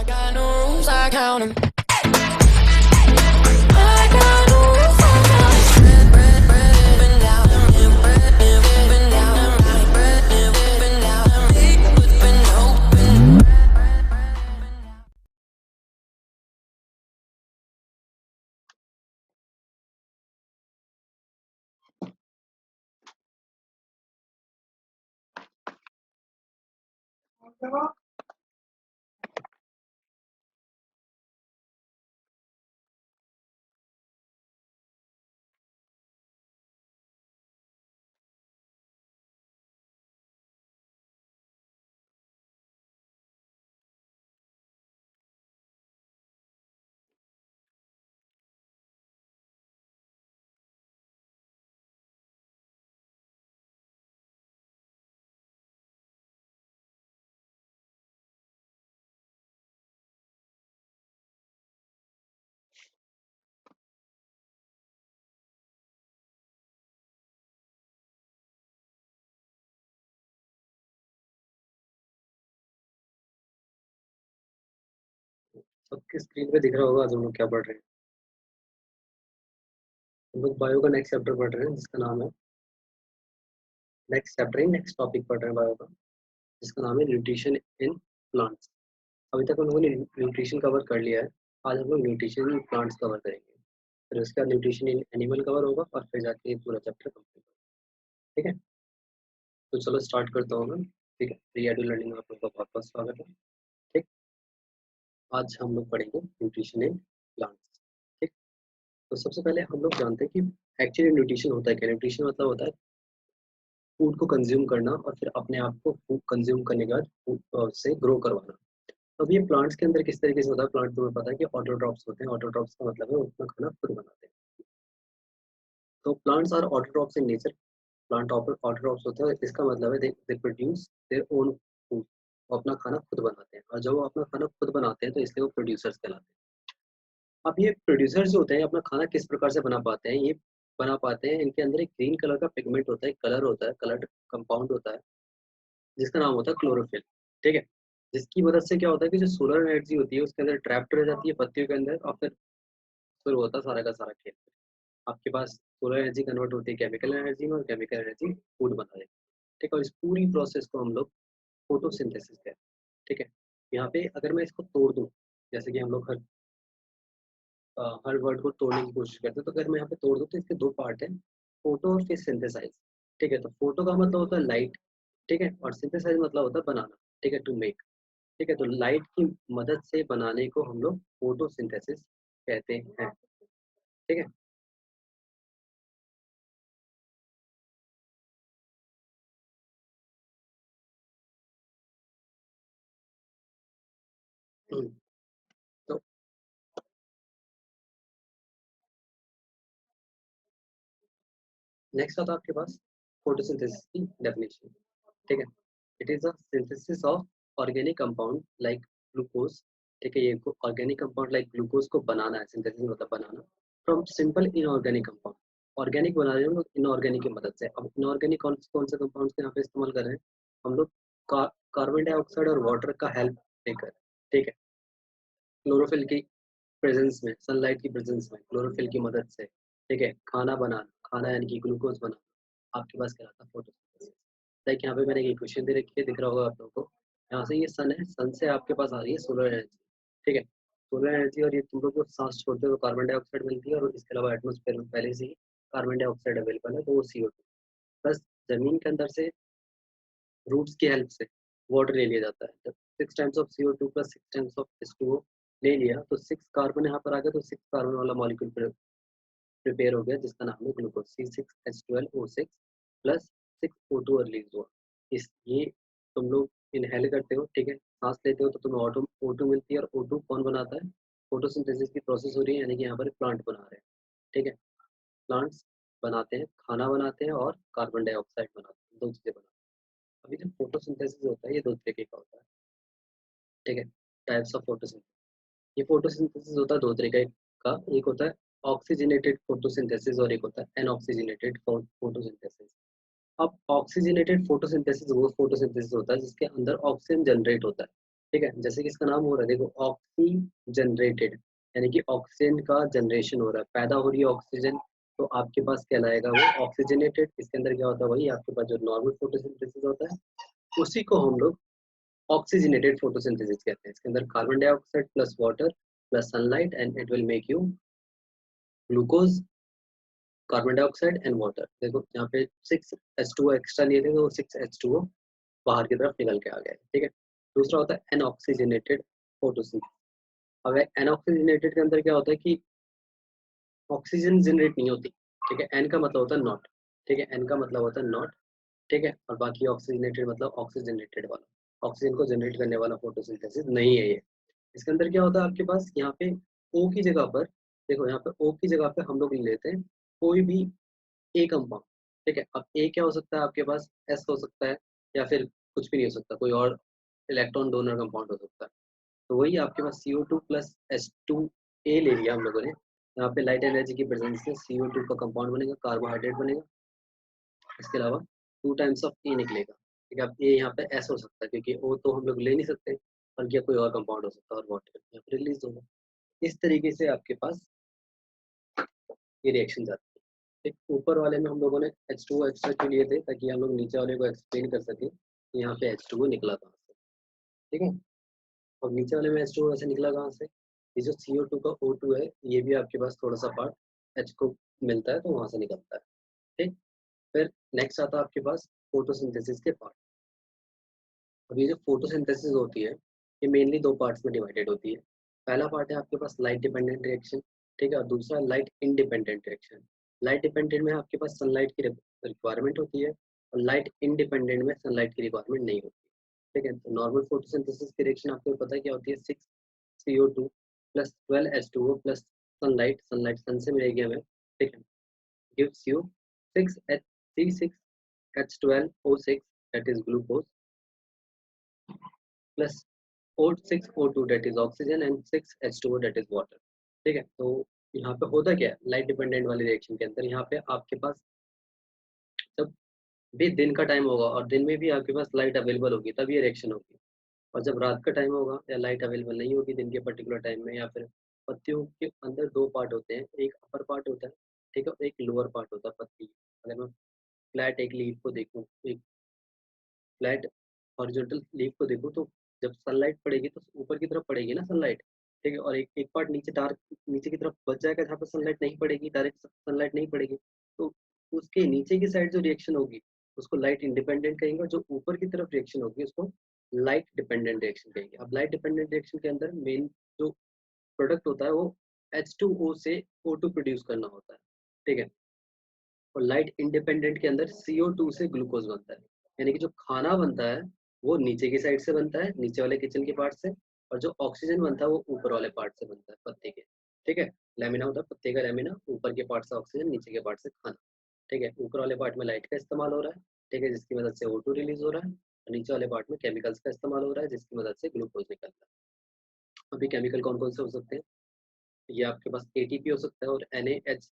I got no rules, I count 'em. I got no rules, I count 'em. Bread up and down, bread up and down, bread up and down, big whipping open. सबकी screen पे दिख रहा होगा आज हम लोग क्या पढ़ रहे हैं। हम लोग बायो का नेक्स्ट चैप्टर पढ़ रहे हैं जिसका नाम है नेक्स्ट चैप्टर ही नेक्स्ट टॉपिक पढ़ रहे हैं बायो का, जिसका नाम है न्यूट्रिशन इन प्लांट्स। अभी तक हम लोगों ने न्यूट्रिशन कवर कर लिया है। आज हम लोग न्यूट्रिशन इन प्लांट्स कवर करेंगे, फिर उसके बाद न्यूट्रिशन इन एनिमल कवर होगा और फिर जाके ये पूरा चैप्टर कंप्लीट होगा। ठीक है, तो चलो स्टार्ट करता हूँ मैं। ठीक है, प्री एडु लर्निंग में आप लोग का बहुत बहुत स्वागत है। ठीक, आज हम लोग पढ़ेंगे न्यूट्रिशन इन प्लांट्स। ठीक, तो सबसे पहले हम लोग जानते हैं कि एक्चुअली न्यूट्रिशन होता है क्या। न्यूट्रिशन मतलब होता है फूड को कंज्यूम करना और फिर अपने आप को फूड कंज्यूम करने के बाद फूड से ग्रो करवाना। अब ये प्लांट्स के अंदर किस तरीके से होता है, प्लांट तुम्हें पता है कि ऑटोट्रॉप्स होते हैं। ऑटोट्रॉप्स का मतलब है वो अपना खाना खुद बनाते हैं। तो plants are autotrophs in nature. Plant autotrophs होते हैं, इसका मतलब है they produce their own food. वो अपना खाना खुद बनाते हैं, और जब वो अपना खाना खुद बनाते हैं तो इसलिए वो प्रोड्यूसर्स कहलाते हैं। अब ये प्रोड्यूसर्स जो होते हैं अपना खाना किस प्रकार से बना पाते हैं, ये बना पाते हैं इनके अंदर एक ग्रीन कलर का पिगमेंट होता है, कलर होता है, कलर्ड कंपाउंड होता है जिसका नाम होता है क्लोरोफिल। ठीक है, जिसकी मदद से क्या होता है कि जो सोलर एनर्जी होती है उसके अंदर ट्रैप्ड रह जाती है पत्तियों के अंदर, और फिर शुरू होता है सारा का सारा खेल। आपके पास सोलर एनर्जी कन्वर्ट होती है केमिकल एनर्जी में, और केमिकल एनर्जी फूड बना देती है। ठीक है, और इस पूरी प्रोसेस को हम लोग फोटोसिंथेसिस कहते हैं। ठीक है, यहाँ पे अगर मैं इसको तोड़ दूँ, जैसे कि हम लोग हर वर्ड को तोड़ने की कोशिश करते हैं, तो अगर मैं यहाँ पे तोड़ दूँ तो इसके दो पार्ट हैं, फोटो और फिर सिंथेसाइज। ठीक है, तो फोटो का मतलब होता है लाइट, ठीक है, और सिंथेसाइज मतलब होता है बनाना। ठीक है, टू मेक। ठीक है, तो लाइट की मदद से बनाने को हम लोग फोटोसिंथेसिस कहते हैं। ठीक है, तो नेक्स्ट आता है आपके पास फोटोसिंथेसिस की डेफिनेशन। ठीक है, it is a synthesis of organic compound like glucose. ठीक है, ये ऑर्गेनिक कंपाउंड लाइक ग्लूकोज को बनाना है, सिंथेसिस मतलब बनाना, from simple inorganic compound. Organic बना रहे हैं हम लोग इनऑर्गेनिक की मदद से। अब इनऑर्गेनिक कौन से कंपाउंड्स यहाँ पे इस्तेमाल कर रहे हैं हम लोग, कार्बन डाइऑक्साइड और वाटर का हेल्प लेकर। ठीक है, क्लोरोफिल की प्रेजेंस में, सनलाइट की प्रेजेंस में क्लोरोफिल की मदद से। ठीक है, खाना बनाना, खाना यानी कि ग्लूकोज बनाना आपके पास कहलाता है फोटोसिंथेसिस। लाइक यहाँ पे मैंने एक इक्वेशन दे रखी है, दिख रहा होगा आप लोगों को। यहाँ से ये सन है, सन से आपके पास आ रही है सोलर एनर्जी। ठीक है, सोलर एनर्जी, और ये तुम लोग को सांस छोड़ते हो तो कार्बन डाइऑक्साइड मिलती है, और इसके अलावा एटमोस्फेयर में पहले से ही कार्बन डाइऑक्साइड अवेलेबल है, तो वो CO2 प्लस जमीन के अंदर से रूट्स की हेल्प से वाटर ले लिया जाता है। जब 6 times of CO2 plus 6 times of H2O ले लिया तो 6 कार्बन यहाँ पर आ गया, तो 6 कार्बन वाला मॉलिक्यूल प्रिपेयर हो गया जिसका नाम है glucose. C6H12O6 plus 6O2 release हुआ। इस ये तुम लोग इनहेल करते हो, ठीक है, सांस लेते हो तो तुम्हें ऑटो O2 मिलती है, और O2 कौन बनाता है, फोटोसिंथेसिस की प्रोसेस हो रही है, यानी कि यहाँ पर प्लांट बना रहे हैं। ठीक है, प्लांट्स बनाते हैं, खाना बनाते हैं और कार्बन डाइऑक्साइड बनाते हैं, दो चीजें बनाते हैं। अभी जो फोटोसिंथेसिस होता है ये दो तरीके का होता है। ठीक है, टाइप्स ऑफ फोटोसिंथेसिस। ये फोटोसिंथेसिस होता है दो तरीके का, एक होता है ऑक्सीजनेटेड फोटोसिंथेसिस और एक होता है एनऑक्सीजनेटेड फोटोसिंथेसिस। अब ऑक्सीजनेटेड फोटोसिंथेसिस वो फोटोसिंथेसिस होता है जिसके अंदर ऑक्सीजन जनरेट होता है। ठीक है, जैसे कि इसका नाम हो रहा है, देखो ऑक्सी जनरेटेड, यानी कि ऑक्सीजन का जनरेशन हो रहा है, पैदा हो रही है ऑक्सीजन, तो आपके पास कहलाएगा वो ऑक्सीजनेटेड। इसके अंदर क्या होता है, वही आपके पास जो नॉर्मल फोटोसिंथेसिस होता है उसी को हम लोग ऑक्सीजनेटेड फोटोसिंथेसिस कहते हैं। इसके अंदर carbon dioxide plus water plus sunlight and it will make you glucose, carbon dioxide and water. देखो यहाँ पे 6H2O एक्स्ट्रा लिए थे तो 6H2O बाहर की तरफ निकल के आ गया है, ठीक है। दूसरा होता है एनऑक्सीजनेटेड फोटोसिंथेसिस। अब एनऑक्सीजनेटेड के अंदर क्या होता है कि ऑक्सीजन जनरेट नहीं होती, ठीक है। एन का मतलब होता है नॉट, ठीक है, एन का मतलब होता है नॉट, ठीक है। और बाकी ऑक्सीजनेटेड मतलब ऑक्सीजनेटेड वाला, ऑक्सीजन को जनरेट करने वाला फोटोसिंथेसिस नहीं है ये। इसके अंदर क्या होता है आपके पास, यहाँ पे ओ की जगह पर, देखो यहाँ पे ओ की जगह पे हम लोग ले लेते हैं कोई भी ए कंपाउंड, ठीक है। अब ए क्या हो सकता है आपके पास, एस हो सकता है, या फिर कुछ भी नहीं हो सकता, कोई और इलेक्ट्रॉन डोनर कंपाउंड हो सकता है। तो वही आपके पास CO2 प्लस H2A ले लिया हम लोगों ने। यहाँ पे लाइट एनर्जी की प्रेजेंस से CO2 का कंपाउंड बनेगा, कार्बोहाइड्रेट बनेगा। इसके अलावा 2 टाइम्स ऑफ ए निकलेगा, ठीक है। अब ए यहाँ पे एस हो सकता है क्योंकि ओ तो हम लोग ले नहीं सकते, और क्या कोई और कंपाउंड हो सकता है, और वाटर यहाँ पे रिलीज होगा। इस तरीके से आपके पास ये रिएक्शन जाती है। एक ऊपर वाले में हम लोगों ने H2O एक्स्ट्रा क्यों लिए थे, ताकि हम लोग नीचे वाले को एक्सप्लेन कर सकें कि यहाँ पे H2O निकला कहाँ से, ठीक है। और नीचे वाले में H2O ऐसे निकला कहाँ से, ये जो CO2 का O2 है, ये भी आपके पास थोड़ा सा पार्ट H को मिलता है तो वहाँ से निकलता है, ठीक। फिर नेक्स्ट आता है आपके पास फोटोसिंथेसिस के पार्ट। अब ये जो फोटोसिंथेसिस होती है, ये मेनली दो पार्ट्स में डिवाइडेड होती है। पहला पार्ट है आपके पास लाइट डिपेंडेंट रिएक्शन, ठीक है, और दूसरा light independent reaction. Light dependent में आपके पास सनलाइट की रिक्वायरमेंट होती है, और लाइट इंडिपेंडेंट में सनलाइट की रिक्वायरमेंट नहीं होती, ठीक है। तो नॉर्मल फोटोसिंथेसिस की रिएक्शन आपको पता है क्या होती है, 6CO2 plus 12H2O plus sunlight, sunlight sun से मिलेगी हमें, ठीक है, gives you 6H12O6 that is glucose plus O6O2 that is oxygen and 6H2O that is water, ठीक है। तो यहाँ पे होता क्या है लाइट डिपेंडेंट वाली रिएक्शन के अंदर, यहाँ पे आपके पास जब भी दिन का टाइम होगा और दिन में भी आपके पास लाइट अवेलेबल होगी तब ये रिएक्शन होगी, और जब रात का टाइम होगा या लाइट अवेलेबल नहीं होगी दिन के पर्टिकुलर टाइम में, या फिर पत्तियों के अंदर दो पार्ट होते हैं, एक अपर पार्ट होता है, ठीक है, एक लोअर पार्ट होता है पत्ती। अगर मैं फ्लैट एक लीफ को देखूँ, एक फ्लैट हॉरिजॉन्टल लीफ को देखूँ, तो जब सनलाइट पड़ेगी तो ऊपर की तरफ पड़ेगी ना सनलाइट, ठीक है, और एक एक पार्ट नीचे डार्क नीचे की तरफ बच जाएगा जहाँ पे सनलाइट नहीं पड़ेगी, डायरेक्ट सनलाइट नहीं पड़ेगी, तो उसके नीचे की साइड जो रिएक्शन होगी उसको लाइट इंडिपेंडेंट कहेंगे, और जो ऊपर की तरफ रिएक्शन होगी उसको लाइट डिपेंडेंट रिएक्शन कहेंगे। अब लाइट डिपेंडेंट रिएक्शन के अंदर मेन जो प्रोडक्ट होता है वो H2O से O2 प्रोड्यूस करना होता है, ठीक है। और लाइट इंडिपेंडेंट के अंदर CO2 से ग्लूकोज बनता है, यानी कि जो खाना बनता है वो नीचे की साइड से बनता है, नीचे वाले किचन के पार्ट से, और जो ऑक्सीजन बनता है वो ऊपर वाले पार्ट से बनता है, पत्ते के, ठीक है। लेमिना होता है पत्ते का, लेमिना ऊपर के पार्ट से ऑक्सीजन, नीचे के पार्ट से खाना, ठीक है। ऊपर वाले पार्ट में लाइट का इस्तेमाल हो रहा है, ठीक है, जिसकी मदद से O2 रिलीज हो रहा है, और नीचे वाले पार्ट में केमिकल्स का इस्तेमाल हो रहा है जिसकी मदद से ग्लूकोज निकलता है। अभी केमिकल कौन कौन से हो सकते हैं, ये आपके पास ATP हो सकता है, और NaH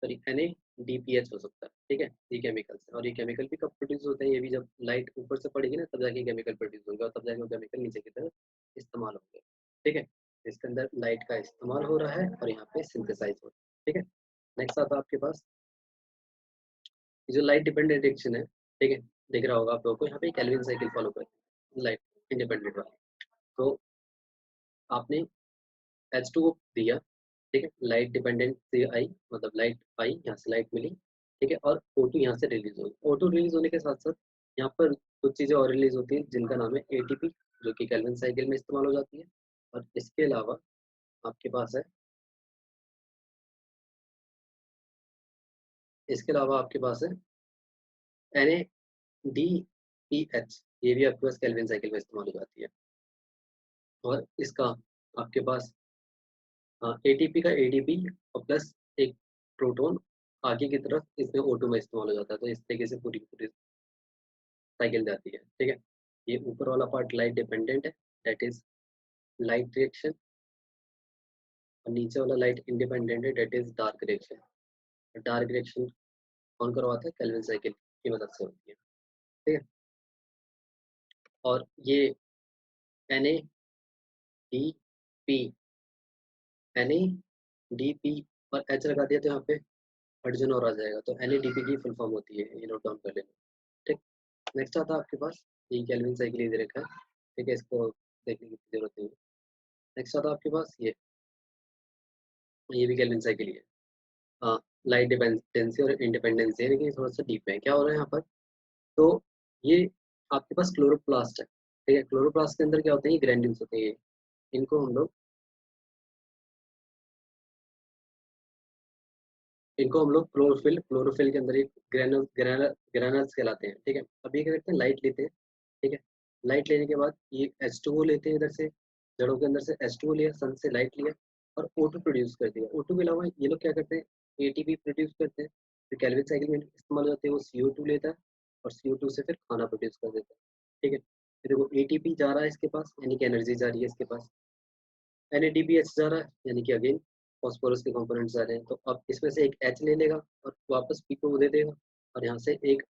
सॉरी NADPH हो सकता है, ठीक है, ये केमिकल्स हैं। और ये केमिकल भी कब प्रोड्यूस होते हैं, ये भी जब लाइट ऊपर से पड़ेगी ना तब जाके केमिकल प्रोड्यूस होंगे, और तब जाके वो केमिकल नीचे की तरफ इस्तेमाल होंगे, ठीक है। इसके अंदर लाइट का इस्तेमाल हो रहा है और यहाँ पे सिंथेसाइज हो रहा है, ठीक है। नेक्स्ट आता है आपके पास ये जो लाइट डिपेंडेंट रिएक्शन है, ठीक है, दिख रहा होगा आप लोगों को, यहाँ पे केल्विन साइकिल फॉलो करते हैं लाइट इंडिपेंडेंट वाली। तो आपने H2O दिया, ठीक है, लाइट डिपेंडेंट से आई, मतलब लाइट आई, यहाँ से लाइट मिली, ठीक है, और O2 यहाँ से रिलीज हुई। O2 रिलीज होने के साथ साथ यहाँ पर कुछ चीज़ें और रिलीज होती हैं जिनका नाम है ATP, जो कि केल्विन साइकिल में इस्तेमाल हो जाती है। और इसके अलावा आपके पास है, इसके अलावा आपके पास है NADPH, ये भी आपके पास केल्विन साइकिल में इस्तेमाल हो जाती है। और इसका आपके पास ATP का ADP और प्लस एक प्रोटॉन आगे की तरफ इसमें O2 में इस्तेमाल हो जाता है, तो इस तरीके से पूरी पूरी साइकिल जाती है, ठीक है। ये ऊपर वाला पार्ट लाइट डिपेंडेंट है, दैट इज लाइट रिएक्शन, और नीचे वाला लाइट इंडिपेंडेंट है, that is dark reaction. Dark reaction कौन करवाता है, केल्विन साइकिल की मदद से होती है, ठीक है। और ये NADP, NADP और H लगा दिया तो यहाँ पे हाइड्रोजन और आ जाएगा, तो NADP की फुल फॉर्म होती है, ये नोट डाउन कर लेना। ठीक, नेक्स्ट आता है आपके पास ये केल्विन साइकिल दे रखा है, ठीक है, इसको देखने की जरूरत नहीं है। नेक्स्ट आता है आपके पास ये भी केल्विन साइकिल ही है। हाँ, लाइट डिपेंडेंसी और इंडिपेंडेंसी है, लेकिन ये थोड़ा सा डीप है। क्या हो रहा है यहाँ पर, तो ये आपके पास क्लोरोप्लास्ट है, ठीक है, क्लोरोप्लास्ट के अंदर क्या होते हैं, ये ग्रैन्यूल्स होते हैं, इनको हम लोग क्लोरोफिल के अंदर एक ग्रैनल्स कहलाते हैं। ठीक है, अब ये क्या करते हैं, लाइट लेते हैं, ठीक है, लाइट लेने के बाद ये H2O लेते हैं, इधर से जड़ों के अंदर से H2O लिया, सन से लाइट लिया और O2 प्रोड्यूस कर दिया। O2 के अलावा ये लोग क्या करते हैं, ATP प्रोड्यूस करते हैं, फिर केल्विन साइकिल में इस्तेमाल होते हैं, वो CO2 लेता है और CO2 से फिर खाना प्रोड्यूस कर देता है। ठीक है, फिर देखो ATP जा रहा है इसके पास, यानी कि एनर्जी जा रही है इसके पास, NADPH जा रहा है, यानी कि अगेन फॉस्फोरस के कंपोनेंट्स आ रहे हैं, तो अब इसमें से एक H ले लेगा और वापस P को दे देगा, और यहाँ से एक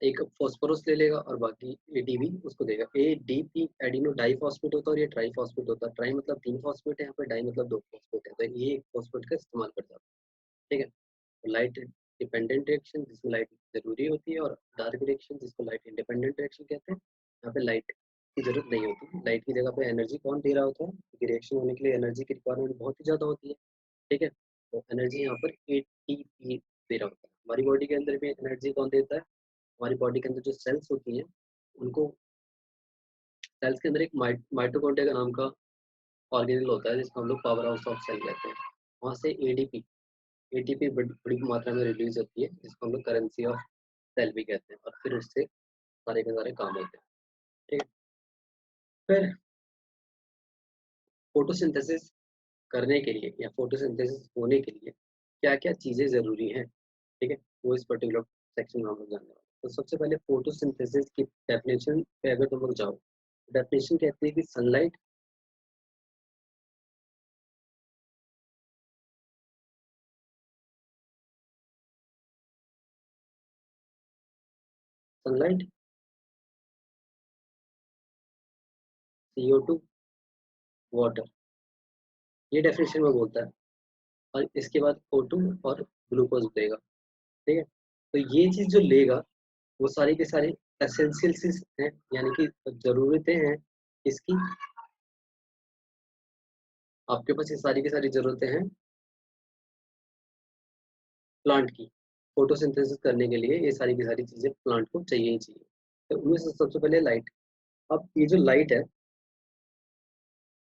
एक फॉस्फोरस ले लेगा और बाकी ADP उसको देगा। ADP एडिनो डाइफॉस्फेट होता है और ये ट्राइफॉस्फेट होता है। ट्राई मतलब 3 फॉस्फेट है, यहाँ पे डाई मतलब 2 फॉस्फेट है, तो ये एक फॉस्फेट का इस्तेमाल कर जाता है। ठीक है, तो लाइट डिपेंडेंट रिएक्शन जिसमें लाइट जरूरी होती है, और डार्क रिएक्शन जिसको लाइट इंडिपेंडेंट रिएक्शन कहते हैं, यहाँ पे लाइट की जरूरत नहीं होती। लाइट की जगह पे एनर्जी कौन दे रहा होता है, क्योंकि रिएक्शन होने के लिए एनर्जी की रिक्वायरमेंट बहुत ही ज़्यादा होती है। ठीक है, तो एनर्जी यहाँ पर ATP दे रहा होता है। हमारी बॉडी के अंदर भी एनर्जी कौन देता है, हमारी बॉडी के अंदर जो सेल्स होती हैं उनको, सेल्स के अंदर एक माइटोकॉन्ड्रिया का नाम का ऑर्गेनल होता है, जिसको हम लोग पावर हाउस ऑफ सेल कहते हैं। वहाँ से ATP बड़ी मात्रा में रिलीज होती है, जिसको हम लोग करेंसी ऑफ सेल भी कहते हैं, और फिर उससे सारे के सारे काम होते हैं। ठीक है, फिर फोटोसिंथेसिस करने के लिए या फोटोसिंथेसिस होने के लिए क्या क्या चीज़ें ज़रूरी हैं, ठीक है, वो इस पर्टिकुलर सेक्शन में हम लोग जानने वाले हैं। तो सबसे पहले फोटोसिंथेसिस की डेफिनेशन पे अगर तुम लोग जाओ, डेफिनेशन कहती है कि सनलाइट, CO2, वाटर, ये डेफिनेशन में बोलता है, और इसके बाद O2 और ग्लूकोज देगा। ठीक है, तो ये चीज़ जो लेगा वो सारी के सारी एसेंशियल हैं, यानी कि ज़रूरतें हैं इसकी, आपके पास ये सारी की सारी ज़रूरतें हैं प्लांट की। फोटोसिंथेसिस करने के लिए ये सारी की सारी चीज़ें प्लांट को चाहिए ही चाहिए। तो उनमें से सबसे पहले लाइट। अब ये जो लाइट है,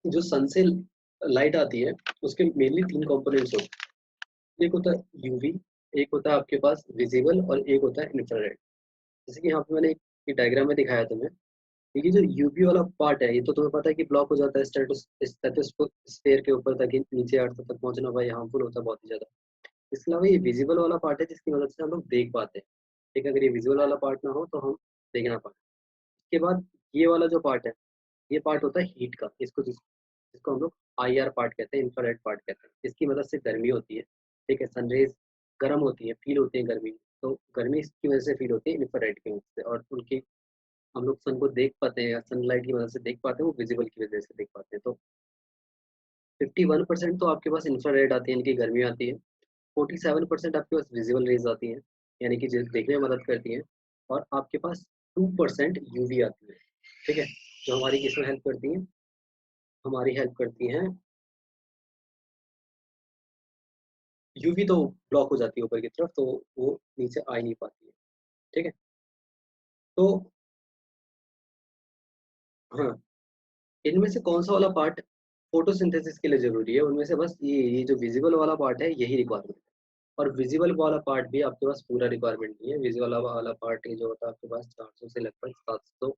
जो सन से लाइट आती है, उसके मेनली 3 कंपोनेंट्स होते हैं। एक होता है यूवी, एक होता है आपके पास विजिबल, और एक होता है इंफ्रारेड। जैसे कि यहाँ पे मैंने एक डायग्राम में दिखाया तुम्हें, ये जो यूवी वाला पार्ट है, ये तो तुम्हें पता है कि ब्लॉक हो जाता है स्ट्रेटोस्फेयर के ऊपर तक, नीचे अर्थ तक पहुंचना भाई हार्मफुल होता है बहुत ही ज्यादा। इसके अलावा ये विजिबल वाला पार्ट है, जिसकी मदद से हम लोग देख पाते हैं। ठीक है, अगर ये विजुअल वाला पार्ट ना हो तो हम देख ना पाए। इसके बाद ये वाला जो पार्ट है, ये पार्ट होता है हीट का, जिसको हम लोग IR पार्ट कहते हैं, इंफ्रारेड पार्ट कहते हैं। इसकी मदद से गर्मी होती है। ठीक है, सनरेज गर्म होती है, फील होती है गर्मी, तो गर्मी इसकी वजह से फील होती है इंफ्रारेड की वजह से, और उनकी हम लोग सन को देख पाते हैं, सनलाइट की मदद से देख पाते हैं, वो विजिबल की वजह से देख पाते हैं। तो 51% तो आपके पास इंफ्रारेड आती है, इनकी गर्मी आती है। 47% आपके पास विजिबल रेज आती हैं, यानी कि जो देखने में मदद करती हैं, और आपके पास 2% यूवी आती है। ठीक है, जो हमारी किसमें हेल्प करती हैं, हमारी हेल्प करती हैं, यूवी तो ब्लॉक हो जाती है ऊपर की तरफ, तो वो नीचे आ ही नहीं पाती है। ठीक है, तो हाँ, इनमें से कौन सा वाला पार्ट फोटोसिंथेसिस के लिए जरूरी है, उनमें से बस ये जो विजिबल वाला पार्ट है यही रिक्वायरमेंट है। और विजिबल वाला पार्ट भी आपके पास पूरा रिक्वायरमेंट नहीं है। विजिबल वाला पार्ट जो होता है आपके पास 400 से लगभग 700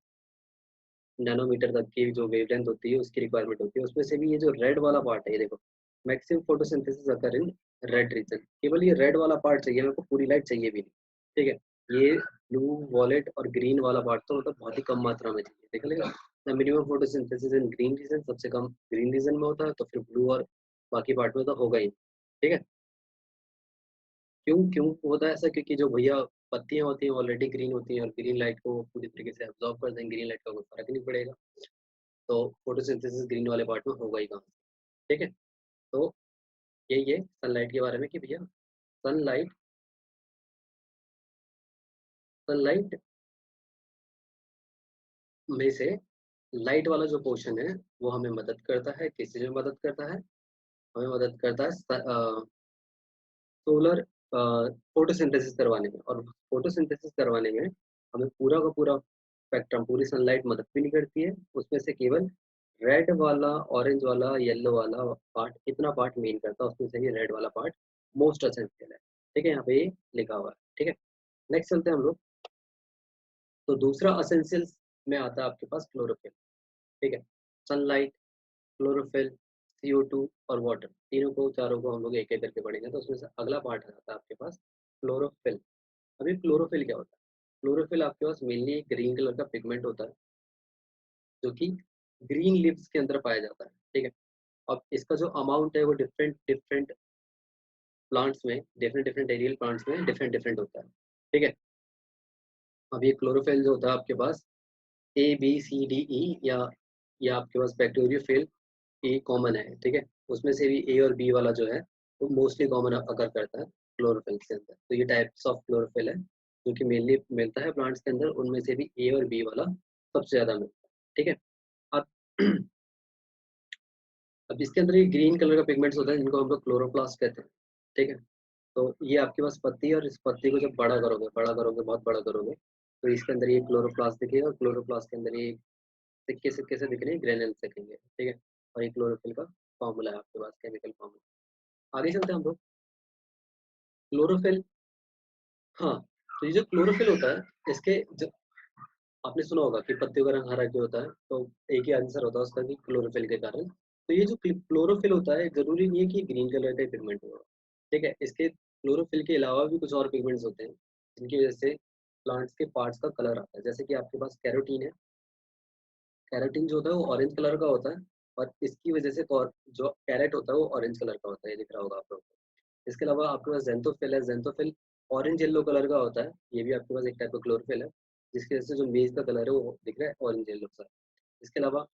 नैनोमीटर तक की जो वेवलेंथ होती है उसकी रिक्वायरमेंट होती है। उसमें से भी ये जो रेड वाला पार्ट है, ये देखो, maximum photosynthesis occur in red region. केवल ये रेड वाला पार्ट चाहिए, मेरे को पूरी लाइट चाहिए भी नहीं। ठीक है, ये ब्लू, वॉलेट और ग्रीन वाला पार्ट तो मतलब बहुत ही कम मात्रा में चाहिए। देख लेगा, the minimum photosynthesis in green region, सबसे कम ग्रीन रीजन में होता है, तो फिर ब्लू और बाकी पार्ट में तो होगा ही। ठीक है, क्यों क्यों होता है ऐसा, क्योंकि जो भैया पत्तियां होती हैं ऑलरेडी ग्रीन होती हैं और ग्रीन लाइट को पूरी तरीके से एब्जॉर्ब कर देंगे, ग्रीन लाइट का कोई फर्क नहीं पड़ेगा, तो फोटोसिंथेसिस ग्रीन वाले पार्ट में होगा ही कहाँ से। ठीक है, तो यही है सनलाइट के बारे में कि भैया सनलाइट सनलाइट में से लाइट वाला जो पोर्शन है वो हमें मदद करता है, किस चीज़ में मदद करता है, हमें मदद करता है सोलर फोटोसिंथेसिस करवाने में, और फोटोसिंथेसिस करवाने में हमें पूरा का पूरा स्पेक्ट्रम, पूरी सनलाइट मदद भी नहीं करती है, उसमें से केवल रेड वाला, ऑरेंज वाला, येलो वाला पार्ट, इतना पार्ट मेन करता है, उसमें से भी रेड वाला पार्ट मोस्ट असेंशियल है। ठीक है, यहाँ पे ये लिखा हुआ है। ठीक है, नेक्स्ट चलते हैं हम लोग। तो दूसरा असेंशियल्स में आता है आपके पास क्लोरोफिल। ठीक है, सनलाइट, क्लोरोफिल, CO2 और वाटर, तीनों को चारों को हम लोग एक एक करके पढ़ेंगे, तो उसमें से अगला पार्ट आता है आपके पास क्लोरोफिल। अभी क्लोरोफिल क्या होता है? क्लोरोफिल आपके पास मेनली एक ग्रीन कलर का पिगमेंट होता है जो कि ग्रीन लीव्स के अंदर पाया जाता है। ठीक है, अब इसका जो अमाउंट है वो डिफरेंट डिफरेंट प्लांट्स में, डिफरेंट डिफरेंट एरियल प्लांट्स में डिफरेंट डिफरेंट होता है। ठीक है, अब ये क्लोरोफिल जो होता है आपके पास ABCDE, या आपके पास बैक्टीरियोफिल ए कॉमन है। ठीक है, उसमें से भी ए और बी वाला जो है वो मोस्टली कॉमन अगर करता है क्लोरोफिल के अंदर। तो ये टाइप्स ऑफ क्लोरोफिल है जो कि मेनली मिलता है प्लांट्स के अंदर, उनमें से भी ए और बी वाला सबसे ज़्यादा मिलता है। ठीक है, अब अब इसके अंदर ये ग्रीन कलर का पिगमेंट्स होता है जिनको हम लोग क्लोरोप्लास्ट कहते हैं। ठीक है, तो ये आपके पास पत्ती है, और इस पत्ती को जब बड़ा करोगे, बहुत बड़ा करोगे, तो इसके अंदर ये क्लोरोप्लास्ट दिखेगा, और क्लोरोप्लास्ट के अंदर ये सिक्के सिक्के से दिख रहे हैं, ग्रेनुल्स दिखेंगे। ठीक है, और ये क्लोरोफिल का फॉर्मूला है आपके पास, केमिकल फॉर्मूला। आगे चलते हैं हम लोग। क्लोरोफिल, हाँ, तो ये जो क्लोरोफिल होता है, इसके जो आपने सुना होगा कि पत्तियों का रंग हरा क्यों होता है, तो एक ही आंसर होता है उसका कि क्लोरोफिल के कारण। तो ये जो क्लोरोफिल होता है, जरूरी नहीं है कि ग्रीन कलर का पिगमेंट होगा। ठीक है, इसके क्लोरोफिल के अलावा भी कुछ और पिगमेंट्स होते हैं जिनकी वजह से प्लांट्स के पार्ट्स का कलर आता है। जैसे कि आपके पास कैरोटीन है, कैरोटीन जो होता है वो ऑरेंज कलर का होता है, और इसकी वजह से जो कैरेट होता है वो ऑरेंज कलर का होता है, ये दिख रहा होगा आप लोगों को। इसके अलावा आपके पास जेंथोफिल है, जेंथोफिल ऑरेंज येलो कलर का होता है, ये भी आपके पास एक टाइप का क्लोरोफिल है, जिसकी वजह से जो मेज का कलर है वो दिख रहा है ऑरेंज येलो सा। इसके अलावा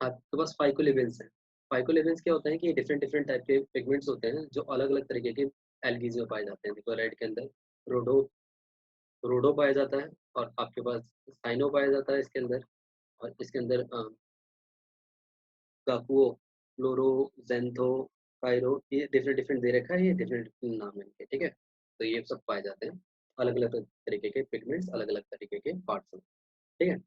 आपके पास फाइकोलेबेंस है। फाइकोलेबेंस क्या होता है कि डिफरेंट डिफरेंट टाइप के पिगमेंट्स होते हैं जो अलग अलग तरीके के एल्गीज में पाए जाते हैं। देखो रेड के अंदर रोडो रोडो पाया जाता है, और आपके पास साइनो पाया जाता है इसके अंदर, और इसके अंदर गाकुओ, फ्लोरो, जेंथो, काइरो, ये डिफरेंट डिफरेंट दे रखा है, ये डिफरेंट डिफरेंट नाम है इनके। ठीक है, तो ये सब पाए जाते हैं, अलग अलग तरीके के पिगमेंट्स, अलग अलग तरीके के पार्ट्स में। ठीक है,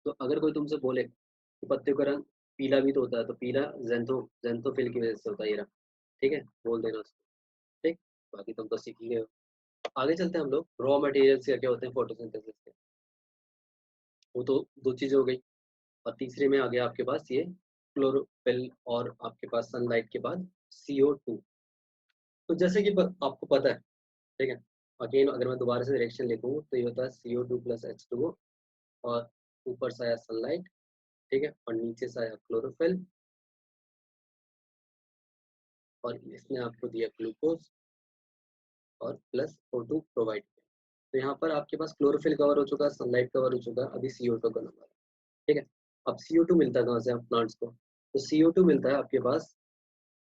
तो अगर कोई तुमसे बोले कि पत्तियों का रंग पीला भी तो होता है, तो पीला जेंथोफिल की वजह से होता है ये रंग। ठीक है, बोल देना उसको। ठीक, बाकी तुम तो सीख ही गए हो। आगे चलते हैं हम लोग। रॉ मटेरियल्स क्या क्या होते हैं फोटोसिंथेसिस के, वो तो दो चीजें हो गई, और तीसरे में आ गया आपके पास ये क्लोरोफिल, और आपके पास सनलाइट के बाद CO2। तो जैसे कि आपको पता है, ठीक है, अगेन अगर मैं दोबारा से रिएक्शन लिखूँ तो ये होता है CO2 प्लस H2O, और ऊपर से आया सनलाइट, ठीक है, और नीचे से आया क्लोरोफिल, और इसने आपको दिया ग्लूकोज, और प्लस O2 प्रोवाइड किया। तो यहाँ पर आपके पास क्लोरोफिल कवर हो चुका है, सनलाइट कवर हो चुका है, अभी CO2 का नंबर है। ठीक है, अब CO2 मिलता है कहाँ से आप प्लांट्स को? तो CO2 मिलता है आपके पास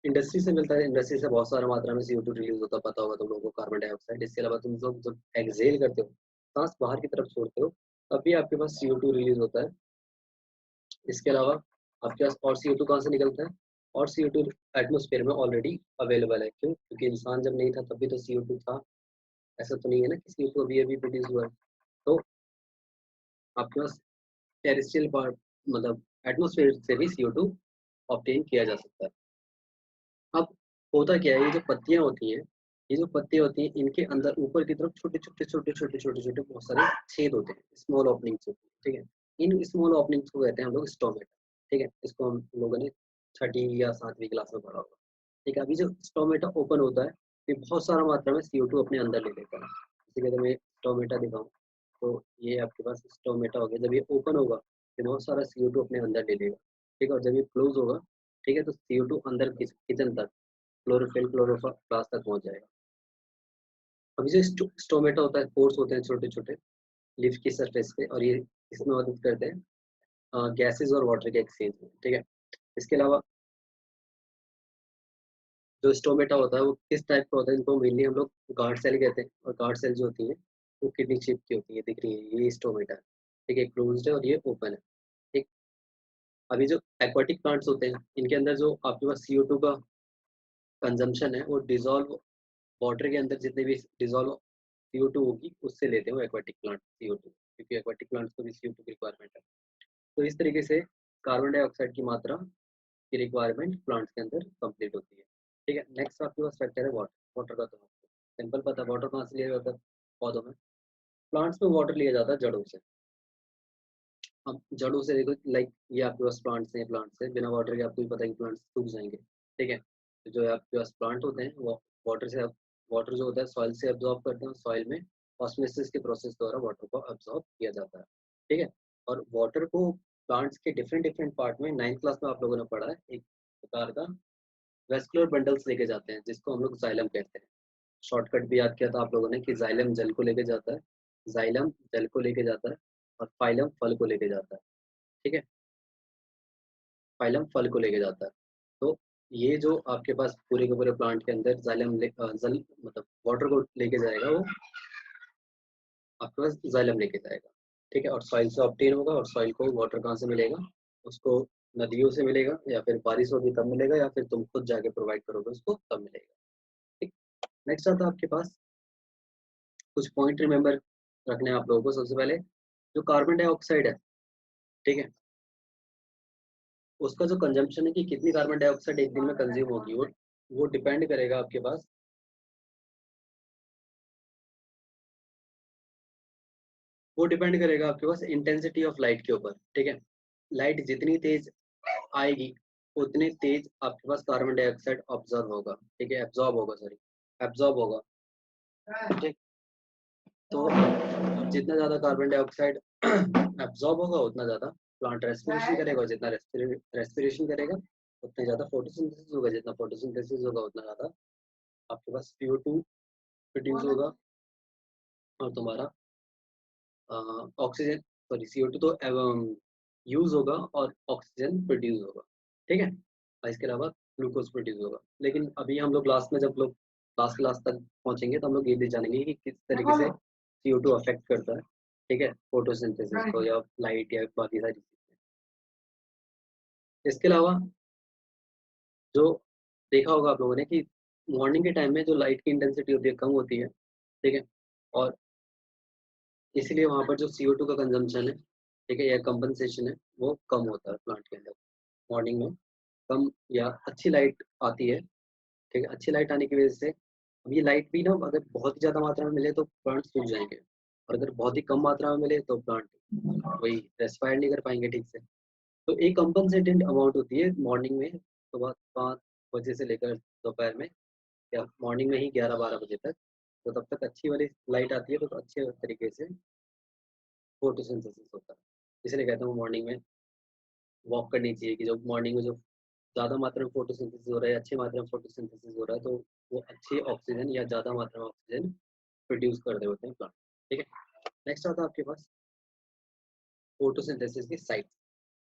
इंडस्ट्री से मिलता है। इंडस्ट्री से बहुत सारा मात्रा में CO2 रिलीज होता है, पता होगा तुम लोगों को, कार्बन डाइऑक्साइड। इसके अलावा तुम लोग जब एक्सहेल करते हो, सांस बाहर की तरफ छोड़ते हो, तब भी आपके पास CO2 रिलीज होता है। इसके अलावा आपके पास और CO2 कहाँ से निकलता है? और CO2 एटमोस्फेयर में ऑलरेडी अवेलेबल है। क्यों? क्योंकि इंसान जब नहीं था तब भी तो CO2 था, ऐसा तो नहीं है ना कि CO2 अभी अभी प्रोड्यूस हुआ है। तो आपके पास टेरेस्ट्रियल पार्ट, मतलब एटमोस्फेयर से भी CO2 ऑब्टेन किया जा सकता है। अब होता क्या है, ये जो पत्तियां होती हैं, ये जो पत्तियां होती हैं, इनके अंदर ऊपर की तरफ छोटे छोटे छोटे छोटे छोटे छोटे बहुत सारे छेद होते हैं, स्मॉल ओपनिंग्स होती हैं। ठीक है, इन स्मॉल ओपनिंग्स को कहते हैं हम लोग स्टोमेटा। ठीक है, इसको हम लोगों ने छठी या सातवीं क्लास में पढ़ा होगा। ठीक है, अभी जो स्टोमेटा ओपन होता है, ये बहुत सारा मात्रा में CO2 अपने अंदर ले लेता है। जैसे कि अगर मैं स्टोमेटा दिखाऊं, तो ये आपके पास स्टोमेटा हो गया। जब ये ओपन होगा, ये बहुत सारा CO2 अपने अंदर ले लेगा। ठीक है, और जब ये क्लोज होगा, ठीक है, तो CO2 अंदर किचन तक, क्लोरोफिल क्लोरोप्लास्ट तक पहुंच जाएगा। अभी जो स्टोमेटा होता है, पोर्स होते हैं छोटे छोटे लीफ की सरफेस पे, और ये इसमें मदद करते हैं गैसेस और वाटर के एक्सचेंज में, ठीक है। इसके अलावा जो स्टोमेटा होता है वो किस टाइप का होता है, इनको मेनली हम लोग गार्ड सेल कहते हैं, और गार्ड सेल जो होती है वो किडनी शेप की होती है, दिख रही है, ये स्टोमेटा है, ठीक है, क्लोज्ड है और ये ओपन है, ठीक। अभी जो एक्वाटिक प्लांट्स होते हैं इनके अंदर जो आपके पास CO2 का कंजम्पशन है वो डिजोल्व वाटर के अंदर जितने भी डिजोल्व CO2 होगी उससे लेते हो एक्वाटिक प्लांट CO2, क्योंकि एक्वाटिक प्लांट्स को भी CO2 की रिक्वायरमेंट है। तो इस तरीके से कार्बन डाइऑक्साइड की मात्रा की रिक्वायरमेंट प्लांट्स के अंदर कंप्लीट होती है, ठीक है। नेक्स्ट आपके पास फैक्टर है वाटर। वाटर का तो आपको सिंपल पता है, वाटर कहाँ से लिया जाता है, पौधों में। प्लांट्स में वाटर लिया जाता है जड़ों से। अब जड़ों से देखो, लाइक ये आपके पास प्लांट्स हैं, बिना वाटर के आपको भी पता है कि प्लांट्स सूख जाएंगे, ठीक है। तो जो आपके पास प्लांट होते हैं वो वाटर से, वाटर जो होता है सॉइल से एब्जॉर्ब करते हैं, सॉइल में ऑस्मोसिस के प्रोसेस द्वारा वाटर को एब्जॉर्ब किया जाता है, ठीक है। और वाटर को प्लांट्स के डिफरेंट डिफरेंट पार्ट में 9th क्लास में आप लोगों ने पढ़ा है, एक प्रकार का वेस्कुलर बंडल्स लेके जाते हैं, जिसको हम लोग जाइलम कहते हैं। शॉर्टकट भी याद किया था आप लोगों ने कि जाइलम जल को लेके जाता है, जाइलम जल को लेके जाता है, और फाइलम फल को लेके जाता है, ठीक है। फाइलम फल को लेके जाता है। तो ये जो आपके पास पूरे के पूरे प्लांट के अंदर जल मतलब वाटर को लेके जाएगा, वो आपके पास जाइलम लेके जाएगा, ठीक है। और सॉइल से ऑब्टेन होगा, और सॉइल को वाटर कहाँ से मिलेगा, उसको नदियों से मिलेगा, या फिर बारिश होगी तब मिलेगा, या फिर तुम खुद जाके प्रोवाइड करोगे उसको तब मिलेगा, ठीक। नेक्स्ट आता है आपके पास कुछ पॉइंट रिमेंबर रखने हैं आप लोगों को। सबसे पहले जो कार्बन डाइऑक्साइड है, ठीक है, उसका जो कंजम्पशन है कि कितनी कार्बन डाइऑक्साइड एक दिन में कंज्यूम होगी, वो डिपेंड करेगा आपके पास, वो डिपेंड करेगा आपके पास इंटेंसिटी ऑफ लाइट के ऊपर, ठीक है। लाइट जितनी तेज आएगी उतने तेज आपके पास कार्बन डाइऑक्साइड ऑब्जर्व होगा, ठीक है, एब्जॉर्ब होगा, सॉरी, एब्जॉर्ब होगा, ठीक। तो जितना ज्यादा कार्बन डाइऑक्साइड एब्जॉर्ब होगा उतना ज्यादा प्लांट रेस्पिरेशन करेगा, और जितना रेस्पिरेशन करेगा उतना ज्यादा फोटोसिंथेसिस होगा, जितना फोटोसिंथेसिस होगा उतना ज्यादा आपके पास CO2 प्रोड्यूस होगा, और तुम्हारा ऑक्सीजन, सॉरी CO2 तो यूज होगा और ऑक्सीजन प्रोड्यूस होगा, ठीक है। और इसके अलावा ग्लूकोज प्रोड्यूस होगा। लेकिन अभी हम लोग लास्ट में, जब लोग लास्ट क्लास तक पहुंचेंगे तो हम लोग ये भी जानेंगे कि किस तरीके से CO2 अफेक्ट करता है, ठीक है, फोटोसिंथेसिस को, या लाइट, या बाकी सारी चीजें। इसके अलावा जो देखा होगा आप लोगों ने कि मॉर्निंग के टाइम में जो लाइट की इंटेंसिटी होती है कम होती है, ठीक है, और इसलिए वहाँ पर जो CO2 का कंजम्पशन है, ठीक है, या कंपनसेशन है, वो कम होता है प्लांट के अंदर मॉर्निंग में। कम या अच्छी लाइट आती है, ठीक है, अच्छी लाइट आने की वजह से, अब ये लाइट भी ना अगर बहुत ही ज़्यादा मात्रा में मिले तो प्लांट सूख जाएंगे, और अगर बहुत ही कम मात्रा में मिले तो प्लांट वही रेस्पायर नहीं कर पाएंगे ठीक से। तो एक कंपनसेटेड अमाउंट होती है मॉर्निंग में, सुबह 5 बजे से लेकर दोपहर में, या मॉर्निंग में ही 11-12 बजे तक, तो तब तक अच्छी वाली लाइट आती है, तो अच्छे तरीके से फोटोसिंथेसिस होता है। इसलिए कहता हूँ मॉर्निंग में वॉक करनी चाहिए, कि जो मॉर्निंग में जो ज़्यादा मात्रा में फोटोसिंथेसिस हो रहा है, अच्छी मात्रा में फोटोसिंथेसिस हो रहा है, तो वो अच्छी ऑक्सीजन या ज़्यादा मात्रा में ऑक्सीजन प्रोड्यूस कर रहे होते हैं प्लांट, ठीक है। नेक्स्ट आता है आपके पास फोटोसिंथेसिस की साइट,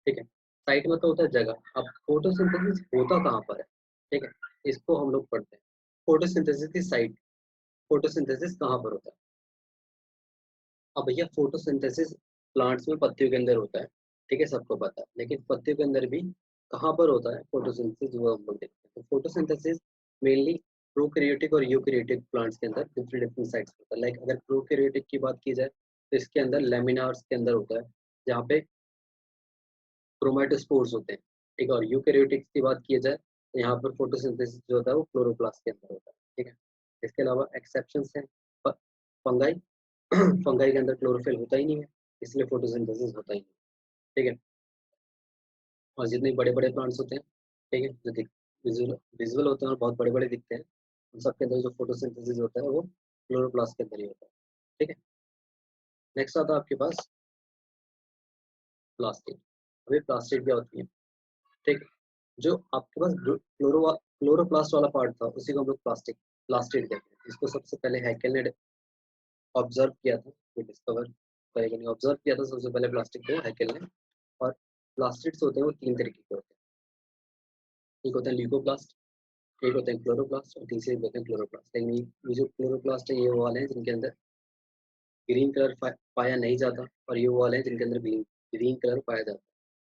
ठीक है। साइट मतलब होता है जगह। अब फोटोसिंथेसिस होता कहाँ पर है, ठीक है, इसको हम लोग पढ़ते हैं। फोटोसिंथेसिस की साइट, फोटोसिंथेसिस कहाँ पर होता है। अब भैया फोटोसिंथेसिस प्लांट्स में पत्तियों के अंदर होता है, ठीक है, सबको पता है, लेकिन पत्तियों के अंदर भी कहाँ पर होता है फोटोसिंथेसिस, वो हम लोग देखते हैं। तो फोटोसिंथेसिस मेनली प्रोकैरियोटिक और यूकैरियोटिक प्लांट्स के अंदर डिफरेंट डिफरेंट साइट्स होता है। लाइक अगर प्रोकैरियोटिक की बात की जाए तो इसके अंदर लेमिनार्स के अंदर होता है, जहाँ पे क्रोमेटोस्पोर्स होते हैं, ठीक है। और यूकैरियोटिक की बात की जाए तो यहाँ पर फोटोसिंथेसिस जो होता है वो क्लोरोप्लास्ट के अंदर होता है, ठीक है। इसके अलावा एक्सेप्शंस हैं, फंगाई फंगाई के अंदर क्लोरोफिल होता ही नहीं है, इसलिए फोटोसिंथेसिस होता ही नहीं, ठीक है। और जितने बड़े बड़े प्लांट्स होते हैं, ठीक है, जो विजुअल विजुअल होते हैं और बहुत बड़े बड़े दिखते हैं, उन सबके अंदर जो फोटोसिंथेसिस होता है वो क्लोरोप्लास्ट के अंदर ही होता है, ठीक है। नेक्स्ट आता है आपके पास प्लास्टिक। अभी प्लास्टिक क्या होती है, ठीक है, जो आपके पास क्लोरोप्लास्ट वाला पार्ट था उसी को हम लोग प्लास्टिक प्लास्टिड कहते हैं। इसको सबसे पहले हैकेल ने ऑब्जर्व किया था, ये डिस्कवर करेगा नहीं, ऑब्जर्व किया था सबसे पहले प्लास्टिक को हैकेल ने। और प्लास्टिड्स होते हैं वो 3 तरीके के होते हैं। एक होता है ल्यूकोप्लास्ट, एक होते हैं क्लोरोप्लास्ट और तीसरे होते हैं क्लोरोप्लास्ट। लेकिन ये जो क्लोरोप्लास्ट है ये वो वाले हैं जिनके अंदर ग्रीन कलर पाया नहीं जाता, और ये वो वाले हैं जिनके अंदर ग्रीन कलर पाया जाता है।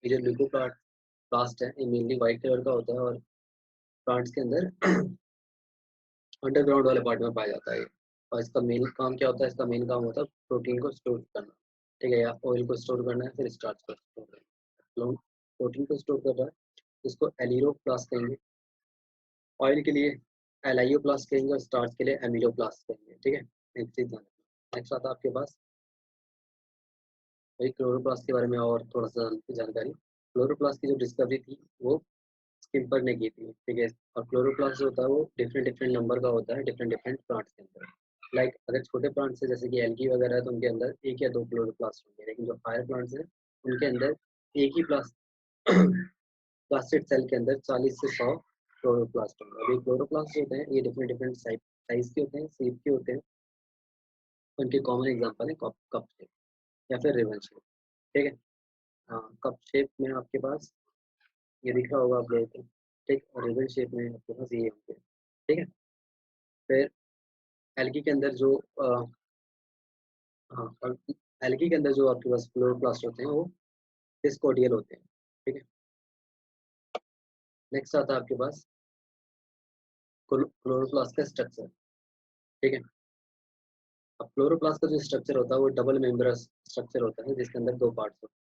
ये जो ल्यूकोप्लास्ट है ये मेनली व्हाइट कलर का होता है और प्लांट्स के अंदर अंडरग्राउंड वाले पार्ट में पाया जाता है ये। और इसका मेन काम क्या होता है? इसका मेन काम होता है प्रोटीन को स्टोर करना, ठीक है, या ऑयल को स्टोर करना है, फिर स्टार्च को स्टोर करना है। प्रोटीन को स्टोर कर रहा है इसको एलिरोप्लास्ट कहेंगे, ऑयल के लिए एलाइयोप्लास्ट कहेंगे और स्टार्च के लिए एमिलोप्लास्ट कहेंगे, ठीक है। नेक्स्ट चीज नेक्स्ट आता है आपके पास वही क्लोरोप्लास्ट के बारे में और थोड़ा सा जानकारी। क्लोरोप्लास्ट की जो डिस्कवरी थी वो स्किम्पर ने की थी, ठीक है। और क्लोरोप्लास्ट जो होता है वो डिफरेंट डिफरेंट नंबर का होता है डिफरेंट डिफरेंट प्लांट्स के अंदर। लाइक अगर छोटे प्लांट्स है जैसे कि एल्गी वगैरह है तो उनके अंदर 1 या 2 क्लोरोप्लास्ट होंगे, लेकिन जो हायर प्लांट्स हैं उनके अंदर एक ही प्लास्टिड सेल के अंदर 40 से 100 क्लोरोप्लास्ट होंगे। अभी क्लोरोप्लास्ट होते हैं ये डिफरेंट डिफरेंट साइज के होते हैं, शेप के होते हैं। उनके कॉमन एग्जांपल है कप कप शेप या फिर रिबन शेप, ठीक है। हाँ, कप शेप में आपके पास ये दिख रहा होगा आप लोगों को, ठीक। और रिबन शेप में आपके पास ये होंगे, ठीक है। फिर एल्गी के अंदर जो हाँ, और एल्गी के अंदर जो आपके पास क्लोरोप्लास्ट होते हैं वो डिस्कोडियल होते हैं, ठीक है। नेक्स्ट आता है आपके पास क्लोरोप्लास्ट का स्ट्रक्चर, ठीक है। अब क्लोरोप्लास्ट का जो स्ट्रक्चर होता है वो डबल मेम्ब्रेस स्ट्रक्चर होता है जिसके अंदर 2 पार्ट्स होते हैं।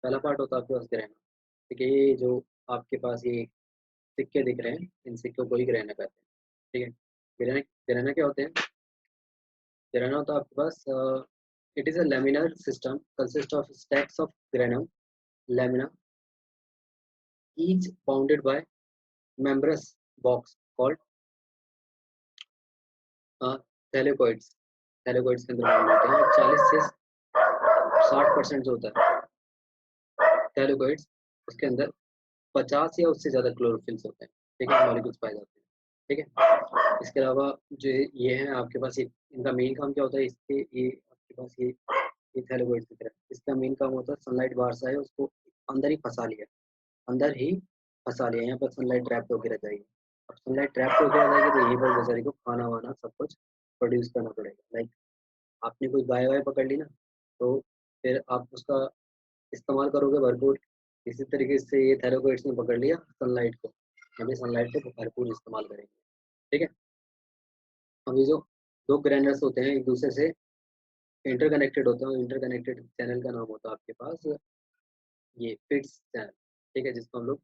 पहला पार्ट होता है आपके पास ग्रेना, ठीक है। ये जो आपके पास ये सिक्के दिख रहे हैं इन सिक्कों को ही ग्रेना कहते हैं, ठीक है। ग्रेना ग्रेना क्या होते हैं? ग्रेना होता है आपके पास it is a laminar system consist of stacks of granum lamina each bounded by membranous box called thylakoids. Thylakoids के अंदर बाउंड होते हैं। 40 से 60% जो होता है थैलेकोइड्स उसके अंदर 50 या उससे ज़्यादा क्लोरोफिल्स होते हैं, ठीक है, मॉलिक्यूल्स पाए जाते हैं, ठीक है। इसके अलावा जो ये हैं आपके पास ये इनका मेन काम क्या होता है? इसके ये आपके पास ये थैलेकोइड्स की तरह इसका मेन काम होता है सनलाइट बाहर से आए उसको अंदर ही फंसा लिया, अंदर ही फंसा लिया, यहाँ पर सनलाइट ट्रैप होकर रह जाएगी। अब सनलाइट ट्रैप होकर रह जाएगी तो यहीं पर बेचारी को खाना वाना सब कुछ प्रोड्यूस करना पड़ेगा। लाइक आपने कोई गाय वाय पकड़ ली ना तो फिर आप उसका इस्तेमाल करोगे भरपूर। इसी तरीके से ये थैलेकोइड्स ने पकड़ लिया सनलाइट को, हमें सनलाइट को भरपूर इस्तेमाल करेंगे, ठीक है। अब ये जो 2 ग्रैन्युलर्स होते हैं एक दूसरे से इंटरकनेक्टेड होते हैं, इंटरकनेक्टेड चैनल का नाम होता है आपके पास ये फिट्स चैनल, ठीक है, जिसको हम लोग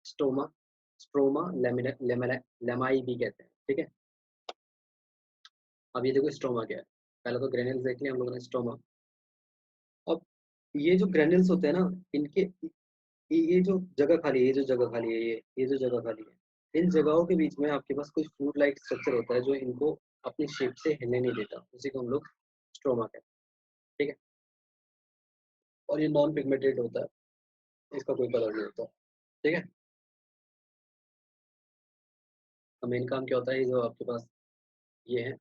स्टोमा स्ट्रोमा लेमाई भी कहते हैं, ठीक है। अब ये देखो स्ट्रोमा क्या है, पहले तो ग्रेन्यूल्स देख लिया हम लोगों ने, स्ट्रोमा। अब ये जो ग्रेन्यूल्स होते हैं ना इनके ये जो जगह खाली है, ये जो जगह खाली है, ये जो जगह खाली है, इन जगहों के बीच में आपके पास कोई फ्लूइड लाइक स्ट्रक्चर होता है जो इनको अपनी शेप से हिलने नहीं देता, उसी को हम लोग स्ट्रोमा कहते हैं, ठीक है। और ये नॉन पिगमेंटेड होता है, इसका कोई कलर नहीं होता, ठीक है। तो मेन काम क्या होता है? ये जो आपके पास ये है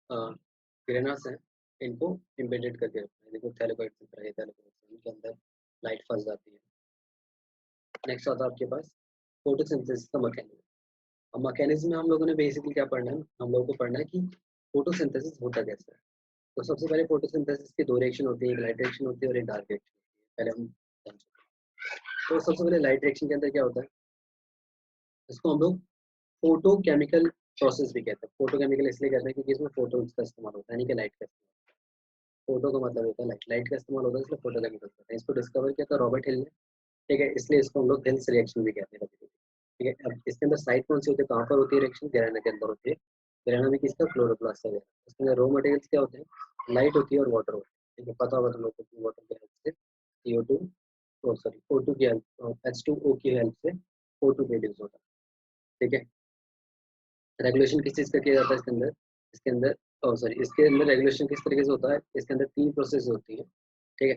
ग्रेनर्स हैं इनको इम्बेडेड करके रखते हैं। देखो थैलेकोइड्स की तरह ये थैलेकोइड्स इनके अंदर लाइट फंस जाती है। नेक्स्ट आता है आपके पास फोटोसिंथेसिस का मैकेनिज्म। अब मैकेनिज्म में हम लोगों ने बेसिकली क्या पढ़ना है? हम लोगों को पढ़ना है कि फोटोसिंथेसिस होता कैसे है। तो सबसे पहले फोटोसिंथेसिस की 2 रिएक्शन होती है, एक लाइट रिएक्शन होती है और एक डार्क रिएक्शन होती है, पहले हम जान चुके हैं। तो सबसे पहले लाइट रिएक्शन के अंदर क्या होता है? इसको हम लोग फोटो केमिकल प्रोसेस भी कहते हैं। फोटो केमिकल इसलिए कहते हैं क्योंकि इसमें फोटोन्स का इस्तेमाल होता है, यानी कि लाइट का इस्तेमाल। फोटो का मतलब होता है लाइट, लाइट का इस्तेमाल होता है इसलिए फोटो केमिकल कहते हैं। इसको डिस्कवर किया था रॉबर्ट हिल ने, ठीक है, इसलिए इसको हम लोग हिल्स रिएक्शन भी कहते हैं कभी-कभी, ठीक है। अब इसके अंदर साइट कौन सी होती है, कहाँ पर होती है रिएक्शन? ग्रेना के अंदर होती है। ग्रेना में किसका? क्लोरोप्लास्ट का। इसके अंदर रॉ मटेरियल्स क्या होते हैं? लाइट होती है और वाटर होती है, ठीक है। पता होगा तुम लोग को वाटर की हेल्प से CO2 सॉरी O2 की हेल्प H2O की हेल्प से O2 प्रोड्यूस होता है, ठीक है। रेगुलेशन किस चीज़ का किया जाता है इसके अंदर सॉरी इसके अंदर रेगुलेशन किस तरीके से होता है? इसके अंदर 3 प्रोसेस होती है, ठीक है।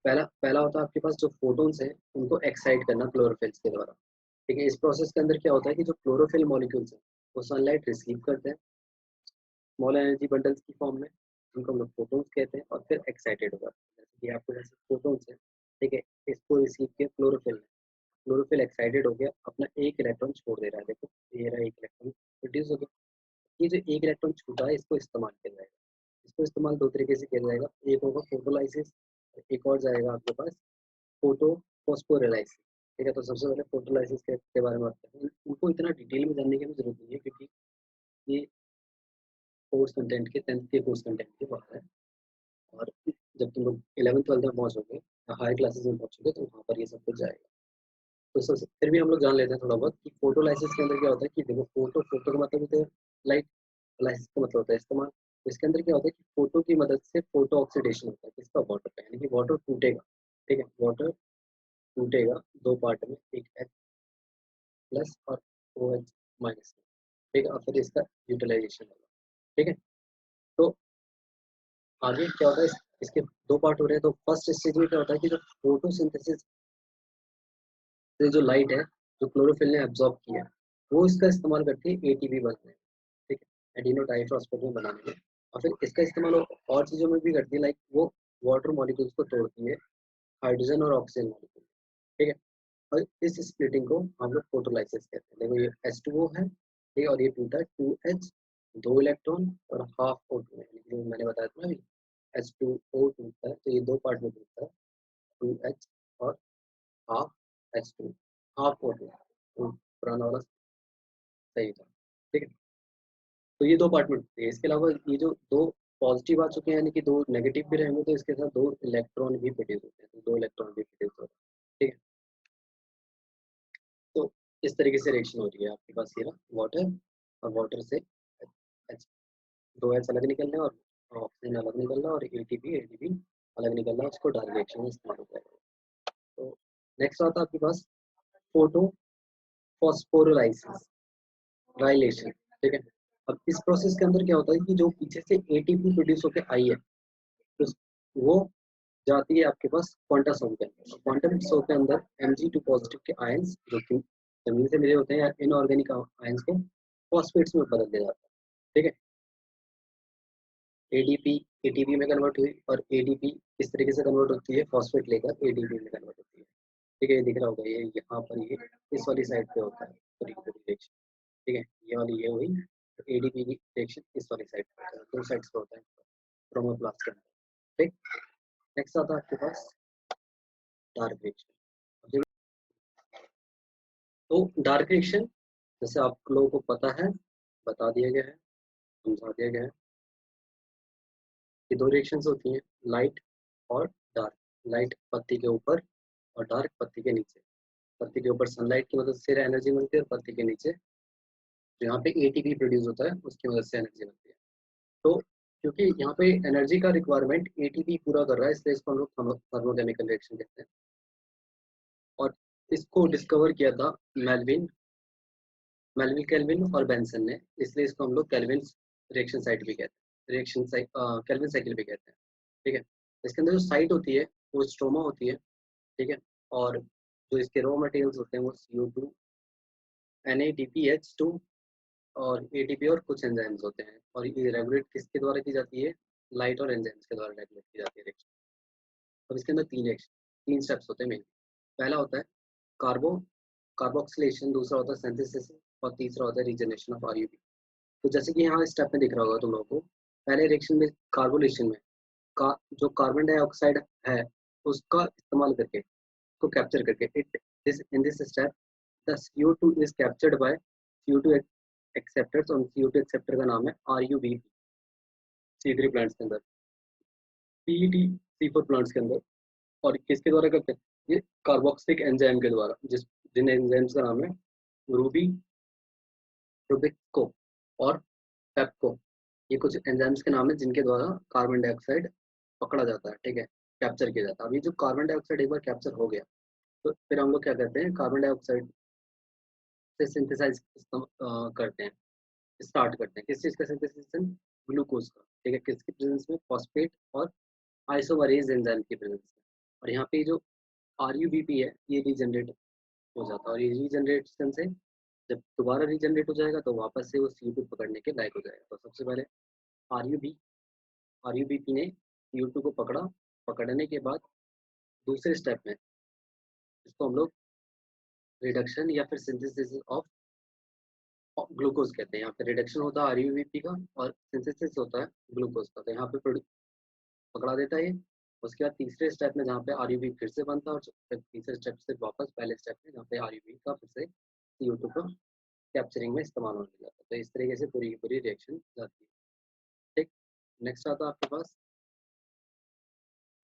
पहला पहला होता है आपके पास जो फोटोन्स हैं उनको एक्साइट करना क्लोरोफिल्स के द्वारा, ठीक है। इस प्रोसेस के अंदर क्या होता है कि जो क्लोरोफिल मॉलिक्यूल्स हैं वो सनलाइट रिसीव करते हैं स्मॉल एनर्जी बंडल्स की फॉर्म में, जिनको हम लोग फोटोन्स कहते हैं, और फिर एक्साइटेड हो जाते हैं। जैसे कि आपके पास फोटोन्स है, ठीक है, इसको रिसीव किया क्लोरोफिल ने, क्लोरोफिल एक्साइटेड हो गया, अपना एक इलेक्ट्रॉन छोड़ दे रहा है। देखो ये रहा एक इलेक्ट्रॉन प्रोड्यूस हो गया। ये जो एक इलेक्ट्रॉन छूटा है इसको इस्तेमाल किया जाएगा। इसको इस्तेमाल दो तरीके से किया जाएगा, एक होगा फोटोलाइसिस, एक और जाएगा आपके पास फोटो फॉस्फोराइलाइसिस। ठीक है, तो सबसे पहले फोटोलाइसिस के बारे में बात करते हैं। उनको इतना डिटेल में जानने की हमें जरूरत नहीं है, क्योंकि ये कोर्स कंटेंट के 10th के कोर्स कंटेंट के बाहर है। और जब तुम लोग 11th 12th में पहुंचोगे या हायर क्लासेस में पहुंचोगे तो वहाँ पर ये सब कुछ जाएगा। तो सबसे फिर भी हम लोग जान लेते हैं थोड़ा बहुत कि फोटोलाइसिस के अंदर क्या होता है। कि देखो फोटो का मतलब होता है लाइट, लाइसिस का मतलब होता है इस्तेमाल। तो इसके अंदर क्या होता है कि फोटो की मदद से फोटो ऑक्सीडेशन होता है किसका, वाटर का, यानी कि वाटर टूटेगा। ठीक है, वाटर टूटेगा दो पार्ट में, एक H+ और OH-। ठीक है, और फिर इसका यूटिलाइजेशन होगा। ठीक है, तो आगे क्या होता है इसके दो पार्ट हो रहे हैं। तो फर्स्ट स्टेज में क्या होता है कि जो फोटोसिंथेसिस से जो लाइट है जो क्लोरोफिल ने एब्जॉर्ब किया है वो इसका इस्तेमाल करती है एटीपी बनाने में। ठीक है, एडिनो डाइफॉस्फेट बनाने में। और फिर इसका इस्तेमाल और चीज़ों में भी करती है, लाइक वो वाटर मॉलिक्यूल्स को तोड़ती है, हाइड्रोजन और ऑक्सीजन मॉलिक्यूल। ठीक है, और इस स्प्लिटिंग को हम लोग फोटोलाइसिस कहते हैं। देखो ये H2O है, ठीक है, और ये टूटा है 2H, दो इलेक्ट्रॉन और हाफ O2 है, जो मैंने बताया था ना अभी, H2O टूटता है तो ये दो पार्ट में टूटता है, 2H और हाफ H2, हाफ O2। तो पुराना वाला सही था। ठीक है, तो ये दो पार्ट में टूटते हैं। इसके अलावा ये जो दो पॉजिटिव आ चुके हैं, यानी कि दो नेगेटिव भी रहेंगे, तो इसके साथ दो इलेक्ट्रॉन भी प्रोड्यूस होते हैं, तो दो इलेक्ट्रॉन भी प्रोड्यूस होते हैं। ठीक है, तो इस तरीके से रिएक्शन हो रही है आपके पास। ये रहा वाटर, और वाटर से H, दो H अलग निकल रहे हैं और ऑक्सीजन अलग निकल रहा है, और एटीपी अलग निकल रहा है, उसको डार्क रिएक्शन में इस्तेमाल हो जाएगा। तो नेक्स्ट आता है आपके पास फोटो फॉस्फोराइलाइसिस, डायलेशन। ठीक है, अब इस प्रोसेस के अंदर क्या होता है कि जो पीछे से एटीपी प्रोड्यूस होकर आई है तो वो जाती है आपके पास क्वांटम सोम के अंदर। क्वांटम सोम के अंदर Mg2 पॉजिटिव के आयंस जो कि जमीन से मिले होते हैं या इनऑर्गेनिक आयंस को फॉस्फेट्स में बदल दिया जाता है। ठीक है, एडीपी एटीपी में कन्वर्ट हुई, और एडीपी इस तरीके से कन्वर्ट होती है, फॉस्फेट लेकर एडीपी में कन्वर्ट होती है। ठीक है, ये दिख रहा होगा, ये यहाँ पर ये इस वाली साइड पे होता है पूरी की पूरी रिएक्शन। ठीक है, ये वाली ये हुई, तो एडीपी की रिएक्शन इस वाली साइड पे होता है, दो साइड्स पे होता है क्रोमोप्लास्ट के अंदर। ठीक, नेक्स्ट आता है आपके पास डार्क रिएक्शन। तो डार्क रिएक्शन जैसे आप लोगों को पता है, बता दिया गया है, समझा दिया गया है कि दो रिएक्शंस होती हैं, लाइट और डार्क। लाइट पत्ती के ऊपर और डार्क पत्ती के नीचे। पत्ती के ऊपर सनलाइट की मदद से एनर्जी मिलती है, और पत्ती के नीचे जहाँ पे एटीपी प्रोड्यूस होता है उसकी मदद से एनर्जी मिलती है। तो क्योंकि यहाँ पे एनर्जी का रिक्वायरमेंट एटीपी पूरा कर रहा है, इसलिए इसको हम लोग थर्मोकेमिकल रिएक्शन कहते हैं। और इसको डिस्कवर किया था मेल्विन मेल्विन केल्विन और बेंसन ने, इसलिए इसको हम लोग केल्विन रिएक्शन साइट भी कहते हैं, रिएक्शन साइट केल्विन साइकिल भी कहते हैं। ठीक है, इसके अंदर जो साइट होती है वो स्ट्रोमा होती है। ठीक है, और जो इसके रॉ मटेरियल्स होते हैं वो CO2, NADPH2 और ATP और कुछ एंजाइम्स होते हैं। और ये रेगुलेट किसके द्वारा की जाती है, लाइट और एंजाइम्स के द्वारा रेगुलेट की जाती है रिएक्शन। अब इसके अंदर तीन स्टेप्स होते हैं मेन। पहला होता है कार्बो कार्बोक्सिलेशन, दूसरा होता है सिंथेसिस, और तीसरा होता है रीजनरेशन ऑफ RUB। तो जैसे कि यहाँ स्टेप में दिख रहा होगा तुम लोगों को, पहले रिएक्शन में कार्बोलेशन में जो कार्बन डाइऑक्साइड है उसका इस्तेमाल करके, उसको कैप्चर करके, it this in this step the CO2 is captured by CO2 acceptors, और CO2 एक्सेप्टर का नाम है RUBP। C3 प्लांट्स के अंदर, PET C4 प्लांट्स के अंदर। और किसके द्वारा करते हैं, ये कार्बोक्सिलिक एंजाइम के द्वारा, जिन एंजाइम्स का नाम है रूबी, रुबिको और पेप्को। ये कुछ एंजाइम्स के नाम है जिनके द्वारा कार्बन डाइऑक्साइड पकड़ा जाता है। ठीक है, कैप्चर किया जाता है। अभी जो कार्बन डाइऑक्साइड एक बार कैप्चर हो गया तो फिर हम लोग क्या करते हैं, कार्बन डाइऑक्साइड से सिंथेसाइज करते हैं, स्टार्ट करते हैं। किस चीज़ का सिंथेसिस, ग्लूकोज का। ठीक है, किसकी प्रेजेंस में, फॉस्फेट और आइसोमरेज एंजाइम की प्रेजेंस में। और यहाँ पे जो RUBP है ये रीजनरेट हो जाता है और ये रीजनरेशन से जब दोबारा रीजनरेट हो जाएगा तो वापस से वो CO2 पकड़ने के लायक हो जाएगा। तो सबसे पहले आरयूबी आरयूबीपी ने CO2 को पकड़ा, पकड़ने के बाद दूसरे स्टेप में इसको हम लोग रिडक्शन या फिर सिंथेसिस ऑफ ग्लूकोज कहते हैं। यहाँ पे रिडक्शन होता है आरयूबीपी का और सिंथेसिस होता है ग्लूकोज का। तो यहाँ पे पकड़ा देता है ये। उसके बाद तीसरे स्टेप में जहाँ पे आरयूबी फिर से बनता है और फिर तीसरे स्टेप से वापस पहले स्टेप में जहाँ पे आरयूबी का फिर से CO2 को कैप्चरिंग में इस्तेमाल होने लगा। तो इस तरीके से पूरी की पूरी रिएक्शन जाती है। ठीक, नेक्स्ट आता है आपके पास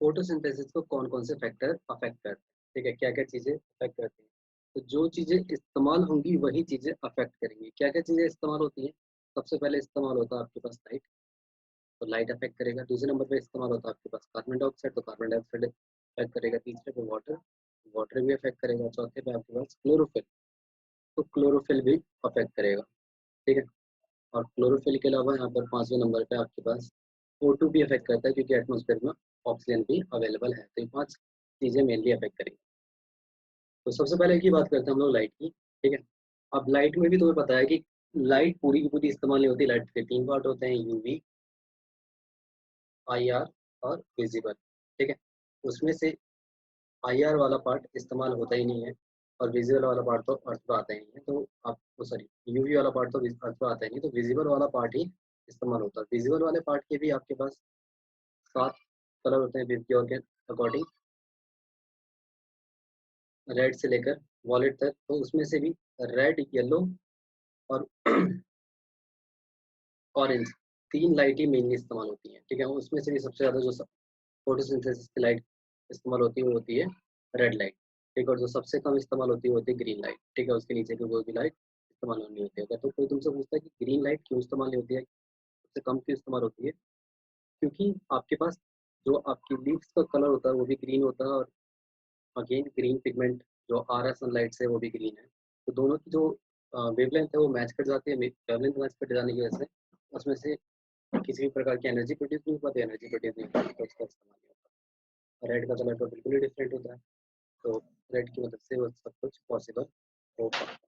फोटोसिंथेसिस को कौन कौन से फैक्टर अफेक्ट करते हैं। ठीक है, क्या क्या चीज़ें अफेक्ट करती हैं। तो जो चीज़ें इस्तेमाल होंगी वही चीज़ें अफेक्ट करेंगी। क्या क्या चीज़ें इस्तेमाल होती हैं। सबसे पहले इस्तेमाल होता है आपके पास लाइट, तो लाइट अफेक्ट करेगा। दूसरे नंबर पे इस्तेमाल होता है आपके पास कार्बन डाइऑक्साइड, तो कार्बन डाइऑक्साइड अफेक्ट करेगा। तीसरे पे वाटर, वाटर भी अफेक्ट करेगा। चौथे पे आपके पास क्लोरोफिल, तो क्लोरोफिल भी अफेक्ट करेगा। ठीक है, और क्लोरोफिल के अलावा यहाँ पर पांचवें नंबर पे आपके पास O2 भी अफेक्ट करता है क्योंकि एटमॉस्फेयर में ऑक्सीजन भी अवेलेबल है। तो ये पांच चीज़ें मेनली अफेक्ट करेंगी। तो सबसे पहले की बात करते हैं हम लोग लाइट की। ठीक है, अब लाइट में भी तुम्हें पता है कि लाइट पूरी की पूरी इस्तेमाल नहीं होती। लाइट के तीन पार्ट होते हैं, यूवी, IR और विजिबल। ठीक है, उसमें से IR वाला पार्ट इस्तेमाल होता ही नहीं है और विजिबल वाला पार्ट तो अर्थ पे आता ही नहीं है। तो आपको सॉरी यूवी वाला पार्ट तो अर्थ पे आता ही नहीं, तो विजिबल वाला पार्ट ही इस्तेमाल होता है। विजिबल वाले पार्ट के भी आपके पास 7 कलर होते हैं विबग्योर के अकॉर्डिंग, रेड से लेकर वॉलेट तक। तो उसमें से भी रेड, येलो और ऑरेंज, तीन लाइट ही मेनली इस्तेमाल होती हैं। ठीक है, उसमें से भी सबसे ज़्यादा जो फोटोसिंथेसिस की लाइट इस्तेमाल होती है वो होती है रेड लाइट। ठीक है, और जो सबसे कम इस्तेमाल होती है वो होती है ग्रीन लाइट। ठीक है, उसके नीचे की कोई भी लाइट इस्तेमाल नहीं होती है। अगर तो कोई तुमसे पूछता है कि ग्रीन लाइट क्यों इस्तेमाल नहीं होती है, सबसे कम क्यों इस्तेमाल होती है, क्योंकि आपके पास जो आपकी लीव्स का कलर होता है वो भी ग्रीन होता है और अगेन ग्रीन पिगमेंट जो आ रहा है सनलाइट से वो भी ग्रीन है। तो दोनों की जो वेवलेंथ है वो मैच कर जाती है। वेवलेंथ मैच कर जाने की वजह से उसमें से किसी भी प्रकार की एनर्जी प्रोड्यूस नहीं हो पाती, एनर्जी प्रोड्यूस नहीं हो पाती तो उसका इस्तेमाल नहीं होता। रेड का कलर तो बिल्कुल ही डिफरेंट होता है, तो रेड की मदद से वो सब कुछ पॉसिबल हो पाता है।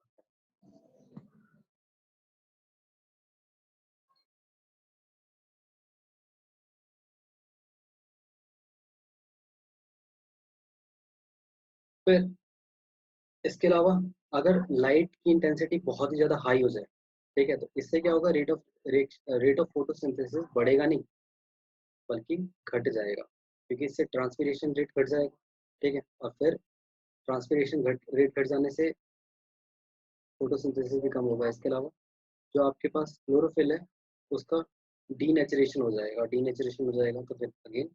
फिर इसके अलावा अगर लाइट की इंटेंसिटी बहुत ही ज़्यादा हाई हो जाए, ठीक है, तो इससे क्या होगा, रेट ऑफ फोटोसिंथेसिस बढ़ेगा नहीं बल्कि घट जाएगा, क्योंकि इससे ट्रांसपिरेशन रेट घट जाएगा। ठीक है, और फिर ट्रांसपिरेशन रेट घट जाने से फोटोसिंथेसिस भी कम होगा। इसके अलावा जो आपके पास क्लोरोफिल है उसका डीनेचरेशन हो जाएगा, डीनेचरेशन हो जाएगा तो फिर अगेन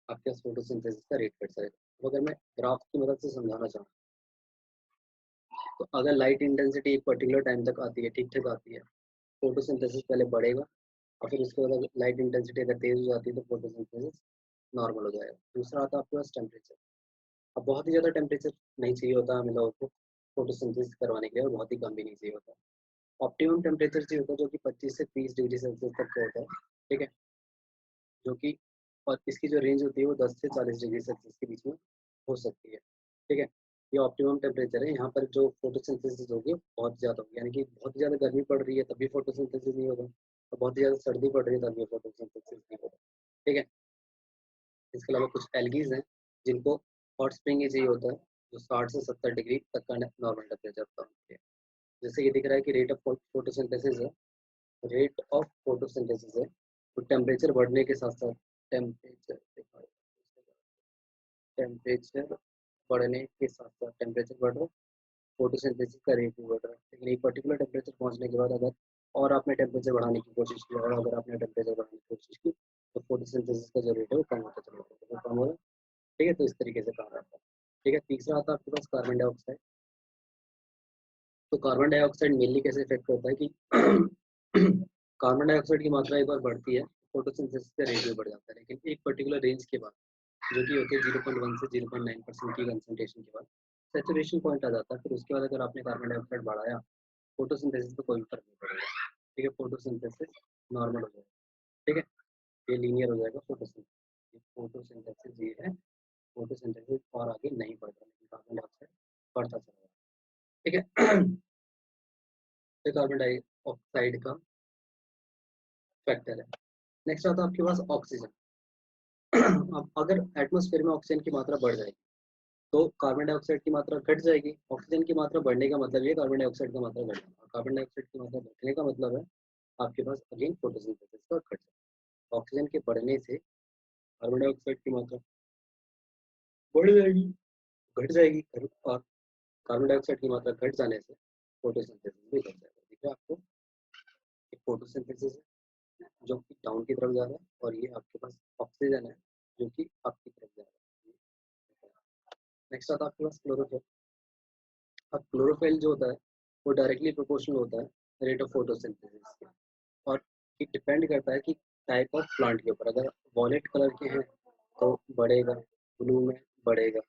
आपके पास फोटोसिंथेसिस का रेट घट जाएगा। तो अगर मैं ग्राफ की मदद से समझाना चाहूँ, तो अगर लाइट इंटेंसिटी एक पर्टिकुलर टाइम तक आती है, ठीक ठाक आती है, फोटोसिंथेसिस पहले बढ़ेगा और फिर उसके बाद लाइट इंटेंसिटी अगर तेज हो जाती है तो फोटोसिंथेसिस नॉर्मल हो जाएगा। दूसरा आता है आपके पास टेम्परेचर। अब बहुत ही ज़्यादा टेम्परेचर नहीं चाहिए होता हमें लोगों को फोटोसिंथेसिस करवाने के लिए और बहुत ही कम भी नहीं चाहिए होता। ऑप्टिमम टेम्परेचर चाहिए होता है जो कि 25 से 30 डिग्री सेल्सियस तक का होता है। ठीक है, जो कि और इसकी जो रेंज होती है वो 10 से 40 डिग्री सेल्सियस के बीच में हो सकती है। ठीक है, ये ऑप्टिमम टेम्परेचर है। यहाँ पर जो फोटोसिंथेसिस होगी वो बहुत ज़्यादा होगी, यानी कि बहुत ज़्यादा गर्मी पड़ रही है तभी फोटोसिंथेसिस नहीं होगा और बहुत ज़्यादा सर्दी पड़ रही है तभी फोटोसिंथेसिस नहीं होगा। ठीक है, इसके अलावा कुछ एल्गीज हैं जिनको हॉट स्प्रिंग ही चाहिए होता है, जो 60 से 70 डिग्री तक का नॉर्मल टेम्परेचर होता है। जैसे ये दिख रहा है कि रेट ऑफ फोटोसिंथेसिस है, रेट ऑफ फोटोसिंथेसिस है, तो टेम्परेचर बढ़ने के साथ साथ टेम्परेचर टेम्परेचर बढ़ने के साथ साथ टेम्परेचर बढ़ रहा है, फोटोसिंथेसिस का रेट भी बढ़ रहा है। लेकिन एक पर्टिकुलर टेम्परेचर पहुंचने के बाद अगर और आपने टेम्परेचर बढ़ाने की कोशिश की और अगर आपने टेम्परेचर बढ़ाने की कोशिश की तो फोटोसिंथेसिस का जो रेट है वो कम होता चला जाएगा, वो कम होगा। ठीक है, तो इस तरीके से काम रहता है। ठीक है, तीसरा आता है आपके पास कार्बन डाइऑक्साइड। तो कार्बन डाइऑक्साइड मेनली कैसे इफेक्ट होता है कि कार्बन डाइऑक्साइड की मात्रा एक बार बढ़ती है, फोटोसिंथेसिस का रेट भी बढ़ जाता है, लेकिन एक पर्टिकुलर रेंज के बाद जो कि होती है 0.1 से 0.9% की कंसंट्रेशन के बाद सैचुरेशन पॉइंट आ जाता है। फिर उसके बाद अगर आपने कार्बन डाइऑक्साइड बढ़ाया, फोटोसिंथेसिस पे कोई फर्क नहीं पड़ेगा। ठीक है, फोटोसिंथेसिस नॉर्मल हो जाएगा। ठीक है, ये लीनियर हो जाएगा फोटोसिंथेसिस। फोटोसिंथेसिस ये है, फोटोसिंथेसिस और आगे नहीं बढ़ता लेकिन कार्बन डाइऑक्साइड बढ़ता चला जाएगा। ठीक है। ये कार्बन डाइऑक्साइड का फैक्टर है। नेक्स्ट आता है आपके पास ऑक्सीजन। अब अगर एटमॉस्फेयर में ऑक्सीजन की मात्रा बढ़ जाएगी तो कार्बन डाइऑक्साइड की मात्रा घट जाएगी। ऑक्सीजन की मात्रा बढ़ने का मतलब ये कार्बन डाइऑक्साइड की मात्रा घटना, और कार्बन डाइऑक्साइड की मात्रा घटने का मतलब है आपके पास अगेन फोटोसिंथेसिस का घट जाएगा। ऑक्सीजन के बढ़ने से कार्बन डाइऑक्साइड की मात्रा बढ़ जाएगी, घट जाएगी, और कार्बन डाइऑक्साइड की मात्रा घट जाने से फोटोसिंथेसिस भी घट जाएगा। ठीक है, आपको एक फोटोसिंथेसिस है जो कि डाउन की तरफ जा रहा है, और ये आपके पास ऑक्सीजन है जो कि अप की तरफ जा रहा है। नेक्स्ट आता है आपके पास क्लोरोफिल। अब क्लोरोफिल जो होता है वो डायरेक्टली प्रोपोर्शनल होता है रेट ऑफ फोटोसिंथेसिस के, और ये डिपेंड करता है कि टाइप ऑफ प्लांट के ऊपर। अगर वॉलेट कलर के हैं तो बढ़ेगा, ब्लू में बढ़ेगा,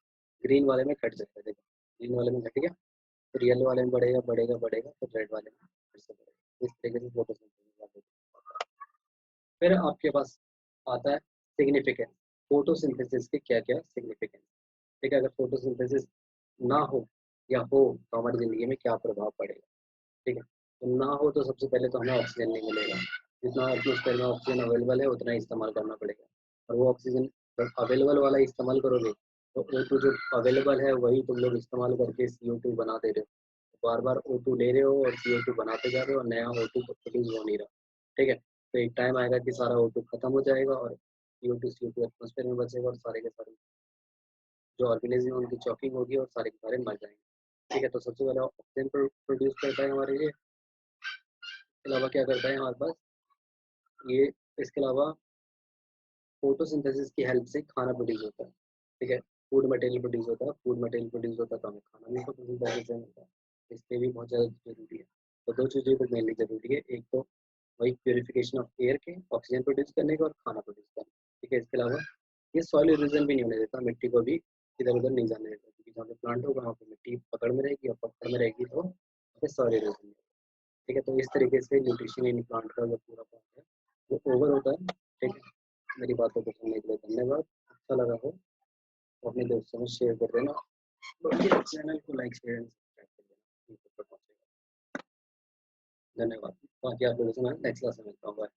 ग्रीन वाले में घट जाएगा। देखो ग्रीन वाले में घट गया, फिर येलो वाले में बढ़ेगा बढ़ेगा बढ़ेगा, फिर रेड वाले में फिर से बढ़ेगा। इस तरीके से फोटोसिंथेसिस। फिर आपके पास आता है सिग्निफिकेंस, फोटोसिंथेसिस के क्या क्या सिग्निफिकेंस। ठीक है, अगर फोटोसिंथेसिस ना हो या हो तो हमारी ज़िंदगी में क्या प्रभाव पड़ेगा। ठीक है, तो ना हो तो सबसे पहले तो हमें ऑक्सीजन नहीं मिलेगा। जितना एटमॉस्फेयर में ऑक्सीजन अवेलेबल है उतना ही इस्तेमाल करना पड़ेगा, और वो ऑक्सीजन अवेलेबल वाला इस्तेमाल करोगे तो O2 जो अवेलेबल है वही तुम लोग इस्तेमाल करके CO2 बना दे रहे हो। बार बार O2 ले रहे हो और CO2 बनाते जा रहे हो, और नया O2 प्रोड्यूस हो नहीं रहा। ठीक है, तो एक टाइम आएगा कि सारा O2 खत्म हो जाएगा और CO2 एटमॉस्फेयर में बचेगा, और सारे के सारे जो ऑर्गेनिज्म है उनकी चॉकिंग होगी और सारे के सारे मर जाएंगे। ठीक है, तो सबसे पहले ऑक्सीजन प्रोड्यूस करता है हमारे लिए। इसके अलावा क्या करता है हमारे पास ये, इसके अलावा फोटोसिंथेसिस की हेल्प से खाना प्रोड्यूस होता है। ठीक है, फूड मटेरियल प्रोड्यूस होता है, फूड मटेरियल प्रोड्यूस होता है तो हमें खाना भी फोटोसिंथेसिस से मिलता है। इसलिए भी बहुत ज़्यादा जरूरी है। तो दो चीज़ें तो मेनली जरूरी है, एक तो वही प्योरिफिकेशन ऑफ एयर के ऑक्सीजन प्रोड्यूस करने का, और खाना प्रोड्यूस करने का। ठीक है, इसके अलावा ये सॉइल इरोजन भी नहीं होने देता, मिट्टी को भी इधर उधर नहीं जाने देता, क्योंकि जहाँ पे प्लांट होगा वहाँ पे मिट्टी पकड़ में रहेगी, और पकड़ में रहेगी तो सॉइल इरोजन। ठीक है, तो इस तरीके से न्यूट्रिशन इन प्लांट का जो पूरा पार्ट है वो ओवर होता है। ठीक है, मेरी बातों को सुनने के लिए धन्यवाद। अच्छा लगा हो तो अपने दोस्तों में शेयर कर देना, और चैनल को लाइक शेयर एंड सब्सक्राइब कर देना, यूट्यूब पर पहुंचेगा। धन्यवाद। बाकी आप लोगों से मैं नेक्स्ट क्लास में मिलता हूँ। बाय।